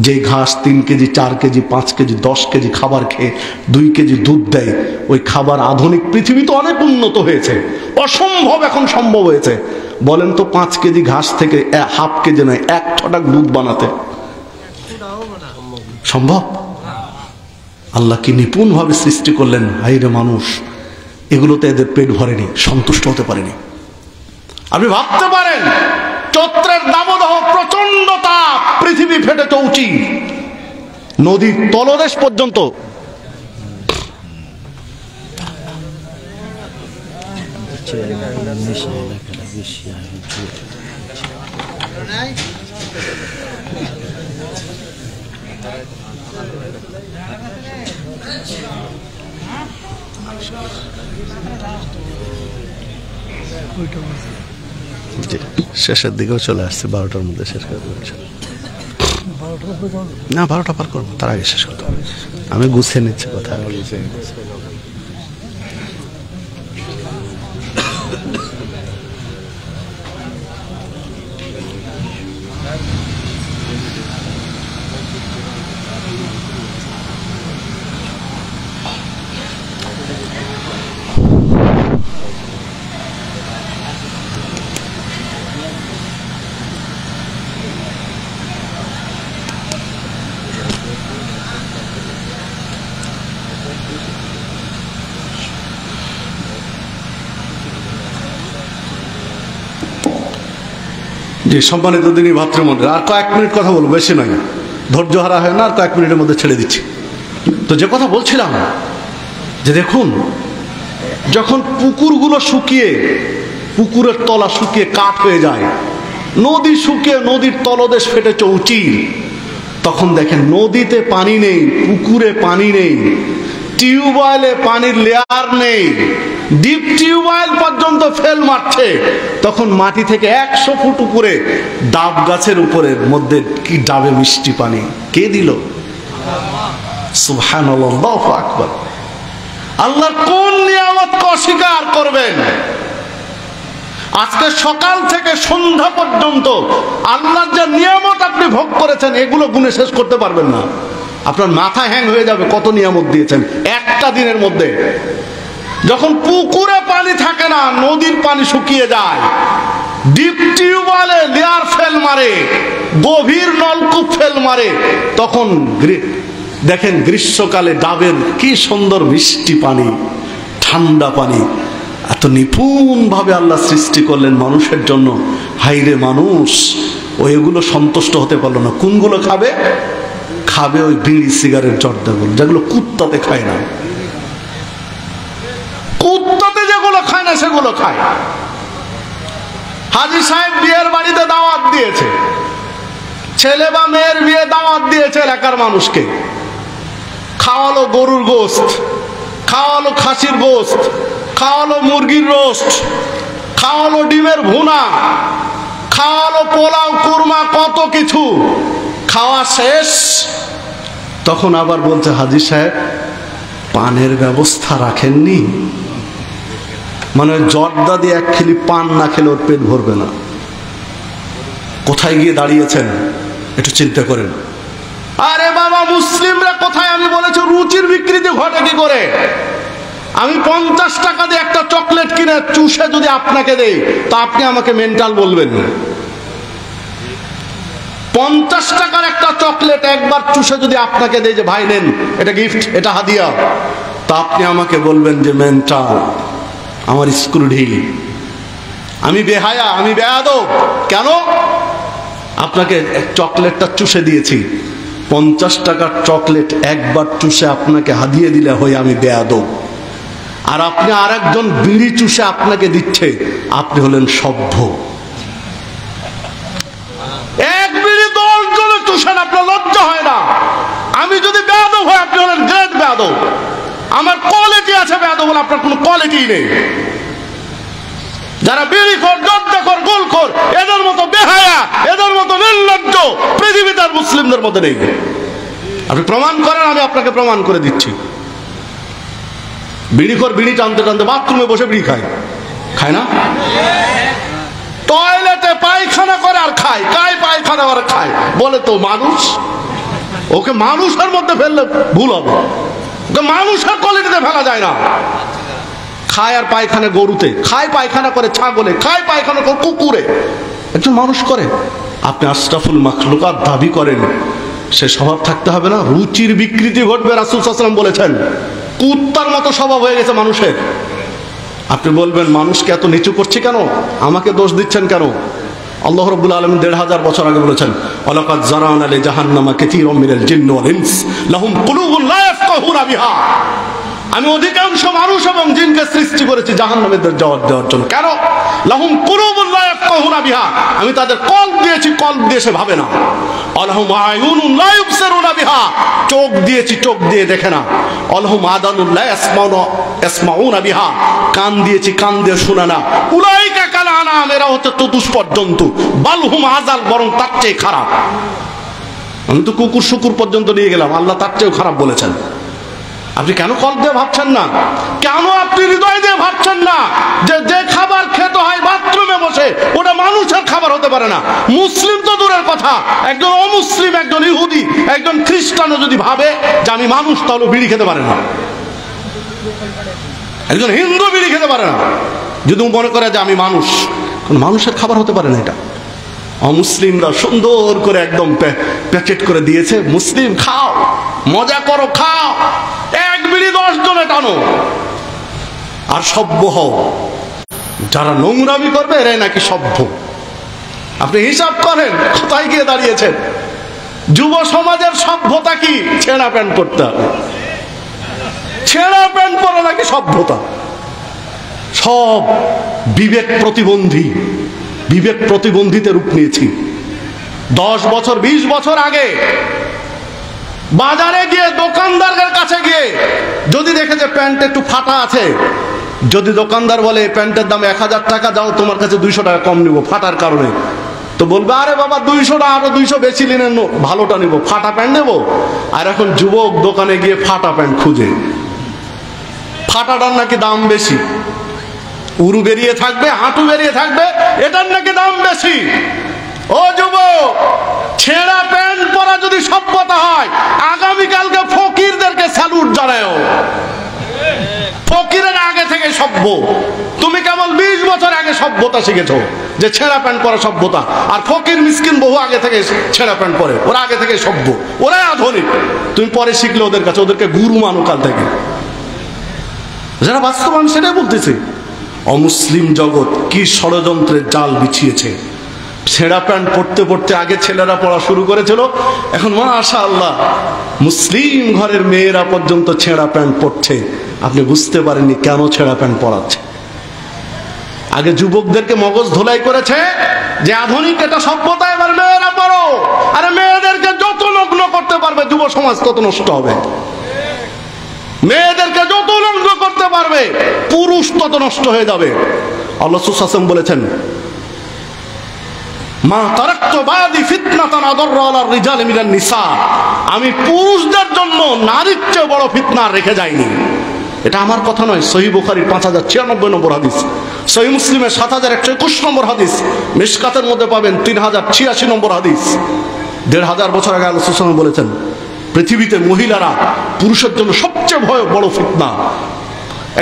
যে ঘাস 3 কেজি, 4 কেজি, 5 কেজি, 10 কেজি খাবার খেয়ে 2 কেজি দুধ দেয়, ওই খাবার আধুনিক পৃথিবী তো অনেক উন্নত হয়েছে, অসম্ভব এখন সম্ভব হয়েছে। বলেন তো 5 কেজি ঘাস থেকে হাফ কেজি নয় 1 ছটাক দুধ বানাতে সম্ভব? আল্লাহ কি নিপুণভাবে সৃষ্টি করলেন। হাইরে মানুষ, এগুলোতে এদের পেট ভরেনি, সন্তুষ্ট হতে পারেনি। আপনি ভাবতে পারেন চৈত্রের দাবদাহ, প্রচন্ড তাপ, পৃথিবী ফেটে চৌচি, নদীর তলদেশ পর্যন্ত শেষের দিকেও চলে আসছে, 12টার মধ্যে শেষ করে দেবো। না 12টা পার করবো, তার আগে শেষ করতে হবে। আমি গুছিয়ে নিচ্ছি কথা। জি, সম্মানিত দিনী ভাতৃমণ্ডলী, আর কয়েক মিনিট কথা বলবো, বেশি নয়, ধৈর্য হারা হয় না, আর কয়েক মিনিটের মধ্যে ছেড়ে দিচ্ছি। তো যে কথা বলছিলাম, যে দেখুন যখন পুকুরগুলো শুকিয়ে, পুকুরের তলা শুকিয়ে কাঠ হয়ে যায়, নদী শুকিয়ে নদীর তলদেশ ফেটে চৌচির, তখন দেখেন নদীতে পানি নেই, পুকুরে পানি নেই, টিউবওয়েলে পানির লেয়ার নেই, ডিপ টিউবওয়েল পর্যন্ত ফেল মারছে, তখন মাটি থেকে 100 ফুট উপরে ডাব গাছের উপরের মধ্যে কি ডাবে মিষ্টি পানি কে দিল? সুবহানাল্লাহ, আল্লাহু আকবার। আল্লাহর কোন নিয়ামতকে অস্বীকার করবেন? আজকে সকাল থেকে সন্ধ্যা পর্যন্ত আল্লাহর যে নিয়ামত আপনি ভোগ করেছেন, এগুলো গুণে শেষ করতে পারবেন না। আপনার মাথা হ্যাং হয়ে যাবে কত নিয়ামত দিয়েছেন একটা দিনের মধ্যে। যখন পুকুরে পানি থাকে না, নদীর পানি শুকিয়ে যায়, ডিপ টিউবওয়েলে লেয়ার ফেল মারে, গভীর নলকূপ ফেল মারে, তখন দেখেন গ্রীষ্মকালে ডাবের কি সুন্দর মিষ্টি পানি, ঠান্ডা পানি। এত নিপুণ ভাবে আল্লাহ সৃষ্টি করলেন মানুষের জন্য। হাইরে মানুষ, ওইগুলো সন্তুষ্ট হতে পারলো না। কোনগুলো খাবে? খাবে ওই বিড়ি সিগারেট জর্দাগুলো, যেগুলো কুত্তাতে খায় না। কুত্তাতে যেগুলো খায় না সেগুলো খায়। হাজী সাহেব বিয়ের বাড়িতে দাওয়াত দিয়েছে, ছেলে বা মেয়ের বিয়ে দাওয়াত দিয়েছে এলাকার মানুষকে, খাওয়ালো গরুর গোস্ত, খাওয়ালো খাসির গোস্ত, খাওয়ালো মুরগির রোস্ট, খাওয়ালো ডিমের ভুনা, খাওয়ালো পোলাও কুরমা, কত কিছু খাওয়া শেষ। তখন আবার বলছে, হাজী সাহেব পানের ব্যবস্থা রাখেননি? মানে জর্দা দিয়ে এক খিলি পান না খেলে ওর পেট ভরবে না। কোথায় গিয়ে দাঁড়িয়েছেন একটু চিন্তা করেন। আরে বাবা, মুসলিমরা কোথায়? আমি বলেছি রুচির বিকৃতি ঘটে কি করে? আমি 50 টাকা দিয়ে একটা চকলেট কিনে চুষে যদি আপনাকে দেই, তা আপনি আমাকে মেন্টাল বলবেন? 50 টাকার একটা চকলেট একবার চুষে যদি আপনাকে দেই যে ভাই নেন, এটা গিফট, এটা হাদিয়া, তা আপনি আমাকে বলবেন যে মেন্টাল, আমার স্ক্রু ঢিল, আমি বেহায়া, আমি বেয়াদব। কেন? আপনাকে চকলেটটা চুষে দিয়েছি, 50 টাকার চকলেট একবার চুষে আপনাকে হাদিয়ে দিলে হই আমি বেয়াদব। আর আপনি আরেকজন বিড়ি চুষে আপনাকে দিচ্ছে, আপনি হলেন সভ্য। এক বিড়ি 10 জনে চুষেন, আপনার লজ্জা হয় না? আমি যদি বেয়াদব হয়, আপনি হলেন গ্রেট বেয়াদব। আমার কোয়ালিটি আছে, বেয়াদব বলে আপনার কোনো কোয়ালিটি নেই। যারা বিড়ি খোর, জর্দাখোর, গোলখোর, এদের মতো বেহায়া, এদের মতো নির্লজ্জ পৃথিবীতে আর মুসলিমদের মধ্যে নেই। আপনি প্রমাণ করেন, আমি আপনাকে প্রমাণ করে দিচ্ছি। বিড়িখোর বিড়ি টানতে টানতে বাথরুমে বসে বিড়ি খায়, খায় না? টয়লেটে পায়খানা করে আর খায়, কায় পায়খানা করে খায়, বলে তো মানুষ। ওকে মানুষের মধ্যে ফেললে ভুল হবে, ওকে মানুষের কোয়ালিটিতে ফেলা যায় না। খায় আর পায়খানা গরুতে, খায় পায়খানা করে ছাগলে, খায় পায়খানা করে কুকুরে, একজন মানুষ করে। আপনি আশরাফুল মাখলুকাত দাবি করেন, সে স্বভাব থাকতে হবে না? রুচির বিকৃতি ঘটবে, রাসূল সাল্লাল্লাহু আলাইহি ওয়াসাল্লাম বলেছেন। কুত্তার মতো স্বভাব হয়ে গেছে মানুষের। আপনি বলবেন মানুষকে এত নিচু করছে কেন, আমাকে দোষ দিচ্ছেন কেন? আল্লাহ রাব্বুল আলামিন ১৫০০ বছর আগে বলেছেন, ওয়ালাকাদ যারানা লিজাহান্নামা কাসীরাম মিনাল জিন্নি ওয়াল ইনস লাহুম কুলুবুন লা ইয়াফকাহুনা বিহা। আমি অধিকাংশ মানুষ এবং জিনকে সৃষ্টি করেছি জাহান্নামের জবাব দেওয়ার জন্য। কেন? লাহুম কুলুবুন লা ইয়াফকাহুনা বিহা, আমি তাদের কলব দিয়েছি, কলব দিয়ে সে ভাবে না। আলাহুম আয়ুনুন লা ইউবসিরুনা বিহা, চোখ দিয়েছি, চোখ দিয়ে দেখে না। আলাহুম আদানুন লা ইয়াসমাউনা বিহা, কান দিয়েছি, কান দিয়ে শুনে না। উলাইকা কাল আনাম, এরা হচ্ছে চতুষ্পদ জন্তু। বালহুম আযাল, বরং তার চেয়ে খারাপ। আমি তো কুকুর শুকুর পর্যন্ত নিয়ে গেলাম, আল্লাহ তার চেয়েও খারাপ বলেছেন। আপনি কেন কল দিয়ে ভাবছেন না? কেন আপনি হৃদয় দিয়ে ভাবছেন না যে যে খাবার খেতে হয় বাথরুমে বসে, ওটা মানুষের খাবার হতে পারে না? মুসলিম তো দূরের কথা, একজন অমুসলিম, একজন ইহুদি, একজন খ্রিস্টানও যদি ভাবে যে আমি মানুষ, তাহলে বিড়ি খেতে পারে না। একজন হিন্দু বিড়ি খেতে পারে না যদি মনে করে যে আমি মানুষ। কোন মানুষের খাবার হতে পারে না এটা। অমুসলিমরা সুন্দর করে একদম প্যাকেট করে দিয়েছে, মুসলিম খাও, মজা করো, খাও, এক বিড়ি 10 জনে টানো, আর সভ্য হও। যারা নোংরামি করবে এরাই নাকি সভ্য। আপনি হিসাব করেন কোথায় গিয়ে দাঁড়িয়েছেন। যুব সমাজের সভ্যতা কি? ছেঁড়া প্যান্ট পরতে হবে। ছেঁড়া প্যান্ট পরা নাকি সভ্যতা? সব বিবেক প্রতিবন্ধী, বিবেক প্রতিবন্ধীতে রূপ নিয়েছি। 10 বছর 20 বছর আগে বাজারে গিয়ে দোকানদারের কাছে গিয়ে যদি দেখে যে প্যান্ট একটু ফাটা আছে, যদি দোকানদার বলে প্যান্টের দাম 1000 টাকা, যাও তোমার কাছে 200 টাকা কম নিব ফাটার কারণে, তো বলবে আরে বাবা 200 টাকা আরো 200 বেশি নিলে ভালোটা নিব, ফাটা প্যান্ট নেবো। আর এখন যুবক দোকানে গিয়ে ফাটা প্যান্ট খুঁজে, ফাটাটার নাকি দাম বেশি, উরু বেরিয়ে থাকবে, হাঁটু বেরিয়ে থাকবে, এটার নাকি দাম বেশি। ও যুবক, ছেঁড়া প্যান্ট পরা যদি সভ্যতা হয়, আগামীকালকে ফকিরদেরকে স্যালুট জানাও। ফকিরের আগে থেকে সভ্য। তুমি কেবল 20 বছর আগে সভ্যতা শিখেছো যে ছেঁড়া প্যান্ট পরা সভ্যতা, আর ফকির মিসকিন বহু আগে থেকে ছেঁড়া প্যান্ট পরে, ওরা আগে থেকে সভ্য, ওরাই আধুনিক। তুমি পরে শিখলে ওদের কাছে, ওদেরকে গুরু মানো কাল থেকে। যারা বাস্তব, আমি সেটাই বলতেছি। অমুসলিম জগৎ কি ষড়যন্ত্রের জাল বিছিয়েছে। ছেঁড়া প্যান্ট পরতে পরতে আগে ছেলেরা পড়া শুরু করেছিল, এখন মাশাআল্লাহ মুসলিম ঘরের মেয়েরা পর্যন্ত ছেঁড়া প্যান্ট পরছে। আপনি বুঝতে পারেননি কেন ছেঁড়া প্যান্ট পরাচ্ছে। আগে যুবকদেরকে মগজ ধোলাই করেছে যে আধুনিক এটা সভ্যতা, এবার মেয়েরা পড়ো। আরে মেয়েদেরকে যত নগ্ন করতে পারবে যুব সমাজ তত নষ্ট হবে। মেয়েদেরকে যত নগ্ন করতে পারবে পুরুষ তত নষ্ট হয়ে যাবে। আল্লাহ সাল্লাল্লাহু আলাইহি ওয়াসাল্লাম বলেছেন, মা তারাকতু বাদি ফিতনাতান আদাররা আলার রিজালি মিনান নিসা, আমি পুরুষদের জন্য নারীর চেয়ে বড় ফিতনা রেখে যাইনি। এটা আমার কথা নয়, সহিহ বুখারীর 5096 নম্বর হাদিস, সহিহ মুসলিমের 7121 নম্বর হাদিস, মিশকাতের মধ্যে পাবেন 3086 নম্বর হাদিস। 1500 বছর আগে আল্লাহ সাল্লাল্লাহু আলাইহি ওয়াসাল্লাম বলেছেন, পৃথিবীতে মহিলারা পুরুষের জন্য সবচেয়ে বড় ফিতনা।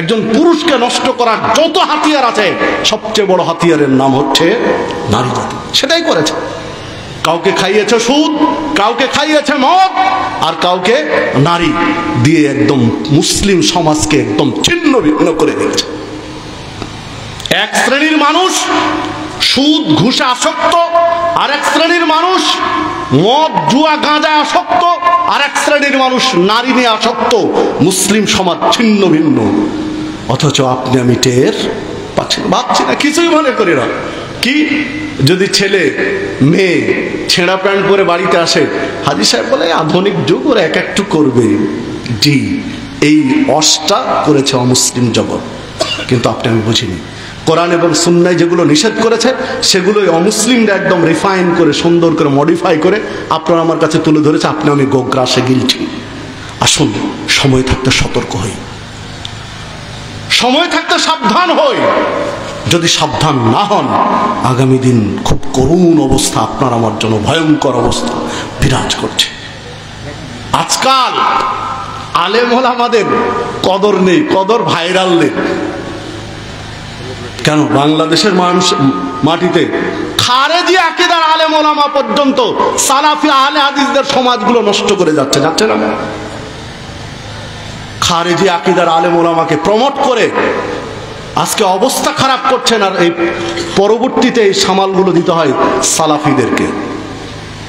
একজন পুরুষকে নষ্ট করার যত হাতিয়ার আছে, সবচেয়ে বড় হাতিয়ারের নাম হচ্ছে নারী জাতি। সেটাই করেছে। কাউকে খাইয়েছে সুদ, কাউকে খাইয়েছে মদ, আর কাউকে নারী দিয়ে একদম মুসলিম সমাজকে একদম ছিন্ন ভিন্ন করে দিয়েছে। এক শ্রেণীর মানুষ সুদ ঘুষে আসক্ত, আর এক শ্রেণীর মানুষ মদ জুয়া গাঁজা আসক্ত, আর এক শ্রেণীর মানুষ নারী নিয়ে আসক্ত। মুসলিম সমাজ ছিন্ন ভিন্ন, অথচ আপনি আমি টের পাচ্ছি না, ভাবছি না, কিছুই মনে করি না। কি যদি ছেলে মেয়ে ছেঁড়া প্যান্ট পরে বাড়িতে আসে, হাজী সাহেব বলে আধুনিক যুগ, ওরা এক একটু করবে। জি, এই অষ্টা করেছে অমুসলিম জগৎ, কিন্তু আপনি আমি বুঝিনি। কোরআন এবং সুন্নাহ যেগুলো নিষেধ করেছে, সেগুলোই অমুসলিমরা একদম রিফাইন করে, সুন্দর করে মডিফাই করে আপনারা আমার কাছে তুলে ধরেছে। আপনি আমি গোগ্রাসে গিলছি। আসুন সময় থাকতে সতর্ক হই, সময় থাকতে সাবধান হই। যদি সাবধান না হন, আগামী দিন খুব করুণ অবস্থা, আপনার আমার জন্য ভয়ঙ্কর অবস্থা বিরাজ করছে। আজকাল আলেম ওলামাদের কদর নেই, কদর ভাইরাল নেই। কেন? বাংলাদেশের মানুষ মাটিতে খারেজি আকীদার আলেম ওলামা পর্যন্ত সালাফি আহলে হাদিসদের সমাজগুলো নষ্ট করে যাচ্ছে না? খারেজি আকীদার আলেম ওলামাকে প্রমোট করে আজকে অবস্থা খারাপ করছেন, আর এই পরবর্তীতে এই সামালগুলো দিতে হয় সালাফিদেরকে।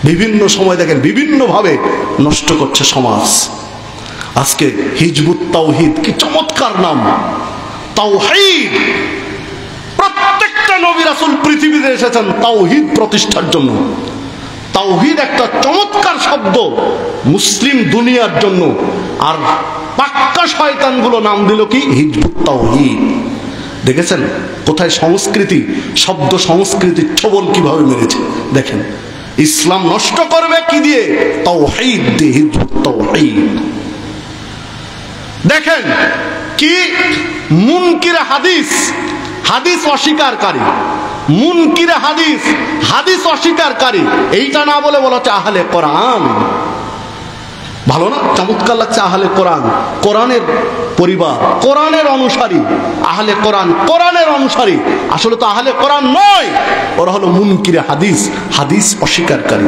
বিভিন্ন সময় দেখেন বিভিন্নভাবে নষ্ট করছে সমাজ। আজকে হিজবুত তাওহীদ, কি চমৎকার নাম! তাওহীদ, প্রত্যেকটা নবী রাসূল পৃথিবীতে এসেছেন তাওহীদ প্রতিষ্ঠার জন্য। তাওহীদ একটা চমৎকার শব্দ মুসলিম দুনিয়ার জন্য, আর পাক্কা শয়তানগুলো নাম দিল কি হিজবুত তাওহীদ। দেখেছেন কোথায় সংস্কৃতি, শব্দ সংস্কৃতির ছোবল কিভাবে মেরেছে দেখেন। ইসলাম নষ্ট করবে কি দিয়ে? তাওহীদ দিয়ে, হিজবুত তাওহীদ। দেখেন কি মুনকির হাদিস, হাদিস অস্বীকারী, মুনকির হাদিস, হাদিস অস্বীকারী, এইটা না বলে বলা হচ্ছে আহলে কোরআন। ভালো না? চমৎকার লাগছে। আহলে কোরআন, কোরআনের পরিবার, কোরআনের অনুসারী, আহলে কোরআন, কোরআনের অনুসারী। আসলে তো আহলে কোরআন নয়, ওরা হলো মুনকিরে হাদিস, হাদিস অস্বীকারী।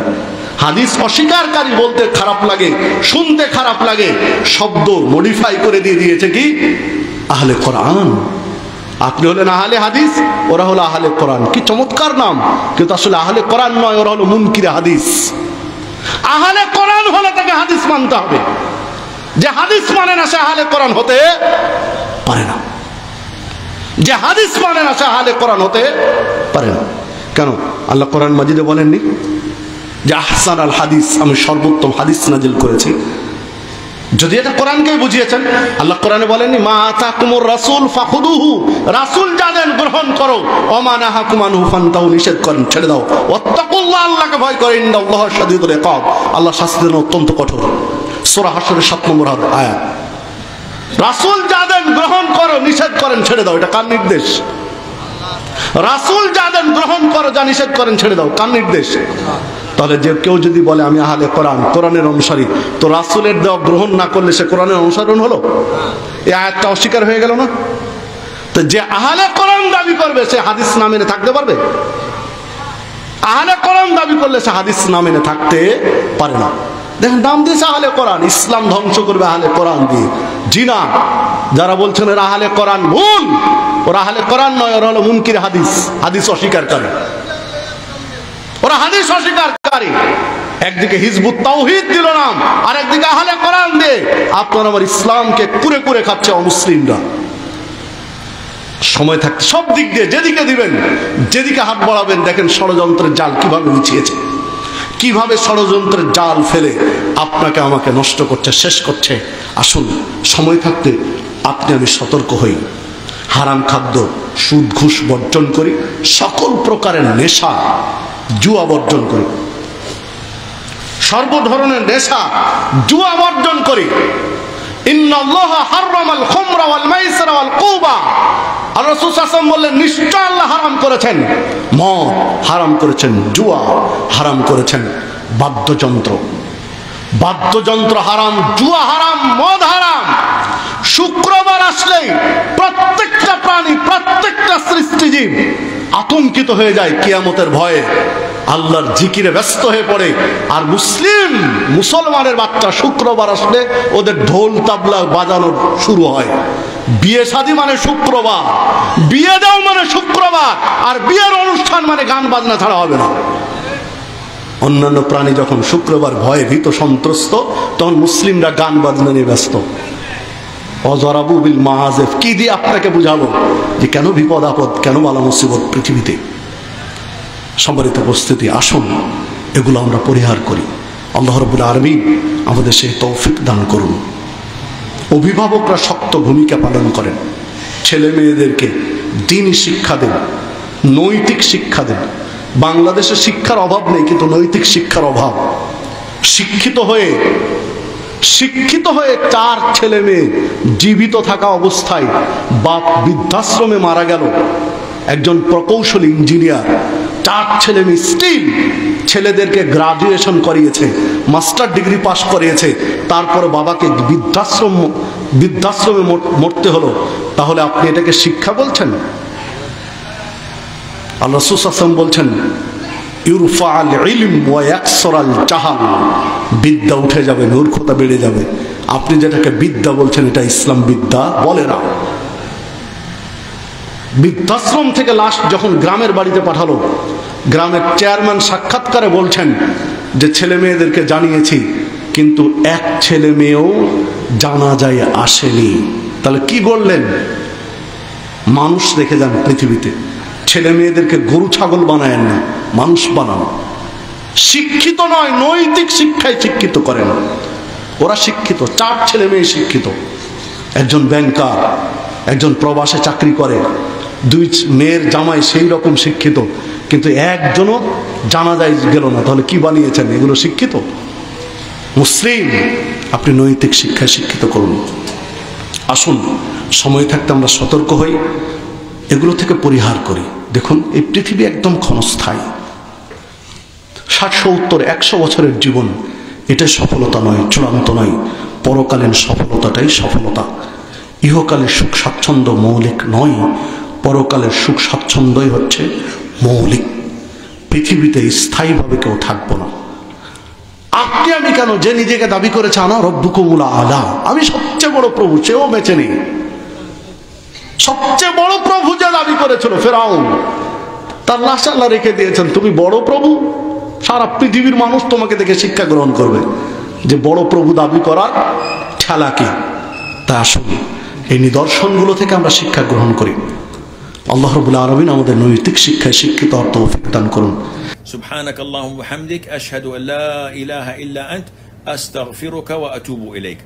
হাদিস অস্বীকারী বলতে খারাপ লাগে, শুনতে খারাপ লাগে, শব্দ মডিফাই করে দিয়ে দিয়েছে কি আহলে কোরআন। আপনি হলেন আহলে হাদিস, ওরা হলো আহলে কোরআন। কি চমৎকার নাম! কিন্তু আসলে আহলে কোরআন নয়, ওরা হলো মুনকিরে হাদিস। আহলে কোরআন হলে তাকে হাদিস মানতে হবে। যে হাদিস মানে না সে আহলে কোরআন হতে পারে না। যে হাদিস মানে না সে আহলে কোরআন হতে পারে না। কেন? আল্লাহ কোরআন মাজিদে বলেননি যে আহসান আল হাদিস, আমি সর্বোত্তম হাদিস নাজিল করেছি? যদি এটা কোরআনকেই বুঝিয়েছেন, আল্লাহ কোরআনে বলেননি মা আতাকুমুর রাসূল ফাখুদুহু, রাসূল যা দেন গ্রহণ করো, ওয়া মা নাহাকুম আনহু ফান্তাহু, নিষেধ করেন ছেড়ে দাও। ওয়াত্তাকুল্লাহ, আল্লাহকে ভয় করো, ইন্নাল্লাহা শাদীদুল ইকাব, আল্লাহ শাস্তি দেন অত্যন্ত কঠোর। সূরা হাশরের 7 নম্বর আয়াত। রাসূল যা দেন গ্রহণ করো, নিষেধ করেন ছেড়ে দাও, এটা কার নির্দেশ? রাসূল যা দেন গ্রহণ করো, যা নিষেধ করেন ছেড়ে দাও, কার নির্দেশ? তাহলে যে কেউ যদি বলে আমি আহলে কোরআন, কোরআনের অনুসারী, তো রাসূলের দেওয়া গ্রহণ না করলে সে কোরআনের অনুসরণ হলো? এই আয়াতটা অস্বীকার হয়ে গেল না? তো যে আহলে কোরআন দাবি করবে সে হাদিস না মেনে থাকতে পারবে? আহলে কোরআন দাবি করলে সে হাদিস না মেনে থাকতে পারে না। দেখেন নাম দিয়েছে আহলে কোরআন, ইসলাম ধ্বংস করবে আহলে কোরআন দিয়ে। জি না, যারা বলছেন এরা আহলে কোরআন ভুল, ওরা আহলে কোরআন নয়, ওরা হলো মুনকির হাদিস, হাদিস অস্বীকারী। ওরা হাদিস অস্বীকারী। একদিকে হিজবুত তাওহীদ দিল নাম, আর একদিকে আহলে কোরআন দিয়ে আপনার আমার ইসলামকে কুরে কুরে খাচ্ছে অমুসলিমরা। সময় থাকতে সব দিক দিয়ে যেদিকে দিবেন, যেদিকে হাত বাড়াবেন, দেখেন ষড়যন্ত্রের জাল কিভাবে বিছিয়েছে, কিভাবে ষড়যন্ত্রের জাল ফেলে আপনাকে আমাকে নষ্ট করছে, শেষ করছে। আসুন সময় থাকতে আপনি আমি সতর্ক হই, হারাম খাদ্য, সুদ ঘুষ বর্জন করি, সকল প্রকারের নেশা জুয়া বর্জন করি, সর্ব ধরনের নেশা জুয়া বর্জন করি। ইন্নাল্লাহা হাররামাল খামরা ওয়াল মাইসিরা ওয়াল কুবা, আর রাসূল সাল্লাল্লাহু আলাইহি ওয়াসাল্লাম বললেন নিশ্চয় আল্লাহ হারাম করেছেন মদ, হারাম করেছেন জুয়া, হারাম করেছেন বাদ্যযন্ত্র। বাদ্যযন্ত্র হারাম, জুয়া হারাম, মদ হারাম। শুক্রবার আসলেই প্রত্যেকটা প্রাণী, প্রত্যেকটা সৃষ্টিজীব আতঙ্কিত হয়ে যায় কিয়ামতের ভয়ে, আল্লাহর জিকিরে ব্যস্ত হয়ে পড়ে। আর মুসলমানের বাচ্চা শুক্রবার আসলে ওদের ঢোল তাবলা বাজানো শুরু হয়। বিয়ে শাদী মানে শুক্রবার, বিয়ে দাও মানে শুক্রবার, আর বিয়ের অনুষ্ঠান মানে গান বাজনা ছাড়া হবে না। অন্যান্য প্রাণী যখন শুক্রবার ভয়ে ভীত সন্ত্রস্ত, তখন মুসলিমরা গান বাজনা নিয়ে ব্যস্ত। অজরাবু বিল মাহাজেফ, কি দিয়ে আপনাকে বুঝাবো যে কেন বিপদ আপদ, কেন বালা মুসিবত পৃথিবীতে। সম্মানিত উপস্থিতি, আসুন এগুলো আমরা পরিহার করি। আল্লাহ রাব্বুল আলামিন আমাদের সেই তৌফিক দান করুন। অভিভাবকরা শক্ত ভূমিকা পালন করেন, ছেলে মেয়েদেরকে দ্বীনি শিক্ষা দেন, নৈতিক শিক্ষা দেন। বাংলাদেশে শিক্ষার অভাব নেই, কিন্তু নৈতিক শিক্ষার অভাব। শিক্ষিত হয়ে 4 ছেলে মেয়ে জীবিত থাকা অবস্থায় বাপ বৃদ্ধাশ্রমে মারা গেল। একজন প্রকৌশলী ইঞ্জিনিয়ার, 4 ছেলে মেয়ে স্টিল ছেলেদেরকে গ্রাজুয়েশন করিয়েছে, মাস্টার ডিগ্রি পাস করিয়েছে, তারপর বাবাকে বৃদ্ধাশ্রমে মরতে হলো। তাহলে আপনি এটাকে শিক্ষা বলছেন? আল্লাহ রাসূল সাল্লাল্লাহু আলাইহি ওয়াসাল্লাম বলছেন ইউরফাল ইলম ওয়া ইয়াকসুরাল জাহাল, বিদ্যা উঠে যাবে, মূর্খতা বেড়ে যাবে। আপনি যেটাকে বিদ্যা বলছেন এটা ইসলাম বিদ্যা বলে না। বৃদ্ধাশ্রম থেকে লাশ যখন গ্রামের বাড়িতে পাঠালো, গ্রামের চেয়ারম্যান সাক্ষাৎকারে বলছেন যে ছেলে মেয়েদেরকে জানিয়েছি, কিন্তু এক ছেলে মেয়েও জানাজায় আসেনি। তাহলে কি বললেন? মানুষ রেখে যান পৃথিবীতে, ছেলে মেয়েদেরকে গরু ছাগল বানায়েন না, মানুষ বানান। শিক্ষিত নয়, নৈতিক শিক্ষায় শিক্ষিত করেন। ওরা শিক্ষিত, 4 ছেলে মেয়ে শিক্ষিত, একজন ব্যাংকার, একজন প্রবাসে চাকরি করে, 2 মেয়ের জামাই সেই রকম শিক্ষিত, কিন্তু একজনও জানাজায় গেল না। তাহলে কি বানিয়েছেন? এগুলো শিক্ষিত? মুসলিম, আপনি নৈতিক শিক্ষায় শিক্ষিত করুন। আসুন সময় থাকতে আমরা সতর্ক হই, এগুলো থেকে পরিহার করি। দেখুন, এই পৃথিবী একদম ক্ষণস্থায়ী। 60, 70, 100 বছরের জীবন, এটা সফলতা নয়, চূড়ান্ত নয়। পরকালীন সফলতাটাই সফলতা। ইহকালের সুখ স্বাচ্ছন্দ্য মৌলিক নয়, পরকালের সুখ স্বাচ্ছন্দ্যই হচ্ছে মৌলিক। পৃথিবীতে স্থায়ীভাবে কেউ থাকবো না। আপনি আমি কেন, যে নিজেকে দাবি করেছে আনা রব্বুকুমুল আলা, আমি সবচেয়ে বড় প্রভু, সেও বেঁচে নেই। সবচেয়ে বড় প্রভু যে দাবি করেছিল ফেরাউন, তার লাশ আল্লাহ রেখে দিয়েছেন। তুমি বড় প্রভু, সারা পৃথিবীর মানুষ তোমাকে দেখে শিক্ষা গ্রহণ করবে যে বড় প্রভু দাবি করার ঠেলা কি। তা আসুন এই নিদর্শনগুলো থেকে আমরা শিক্ষা গ্রহণ করি। আল্লাহ রাব্বুল আলামিন আমাদের নৈতিক শিক্ষায় শিক্ষিত হওয়ার তৌফিক দান করুন। সুবহানাকাল্লাহুম্মা ওয়া বিহামদিক আশহাদু আল্লা ইলাহা ইল্লা আনত আস্তাগফিরুকা ওয়া আতুবু ইলাইক।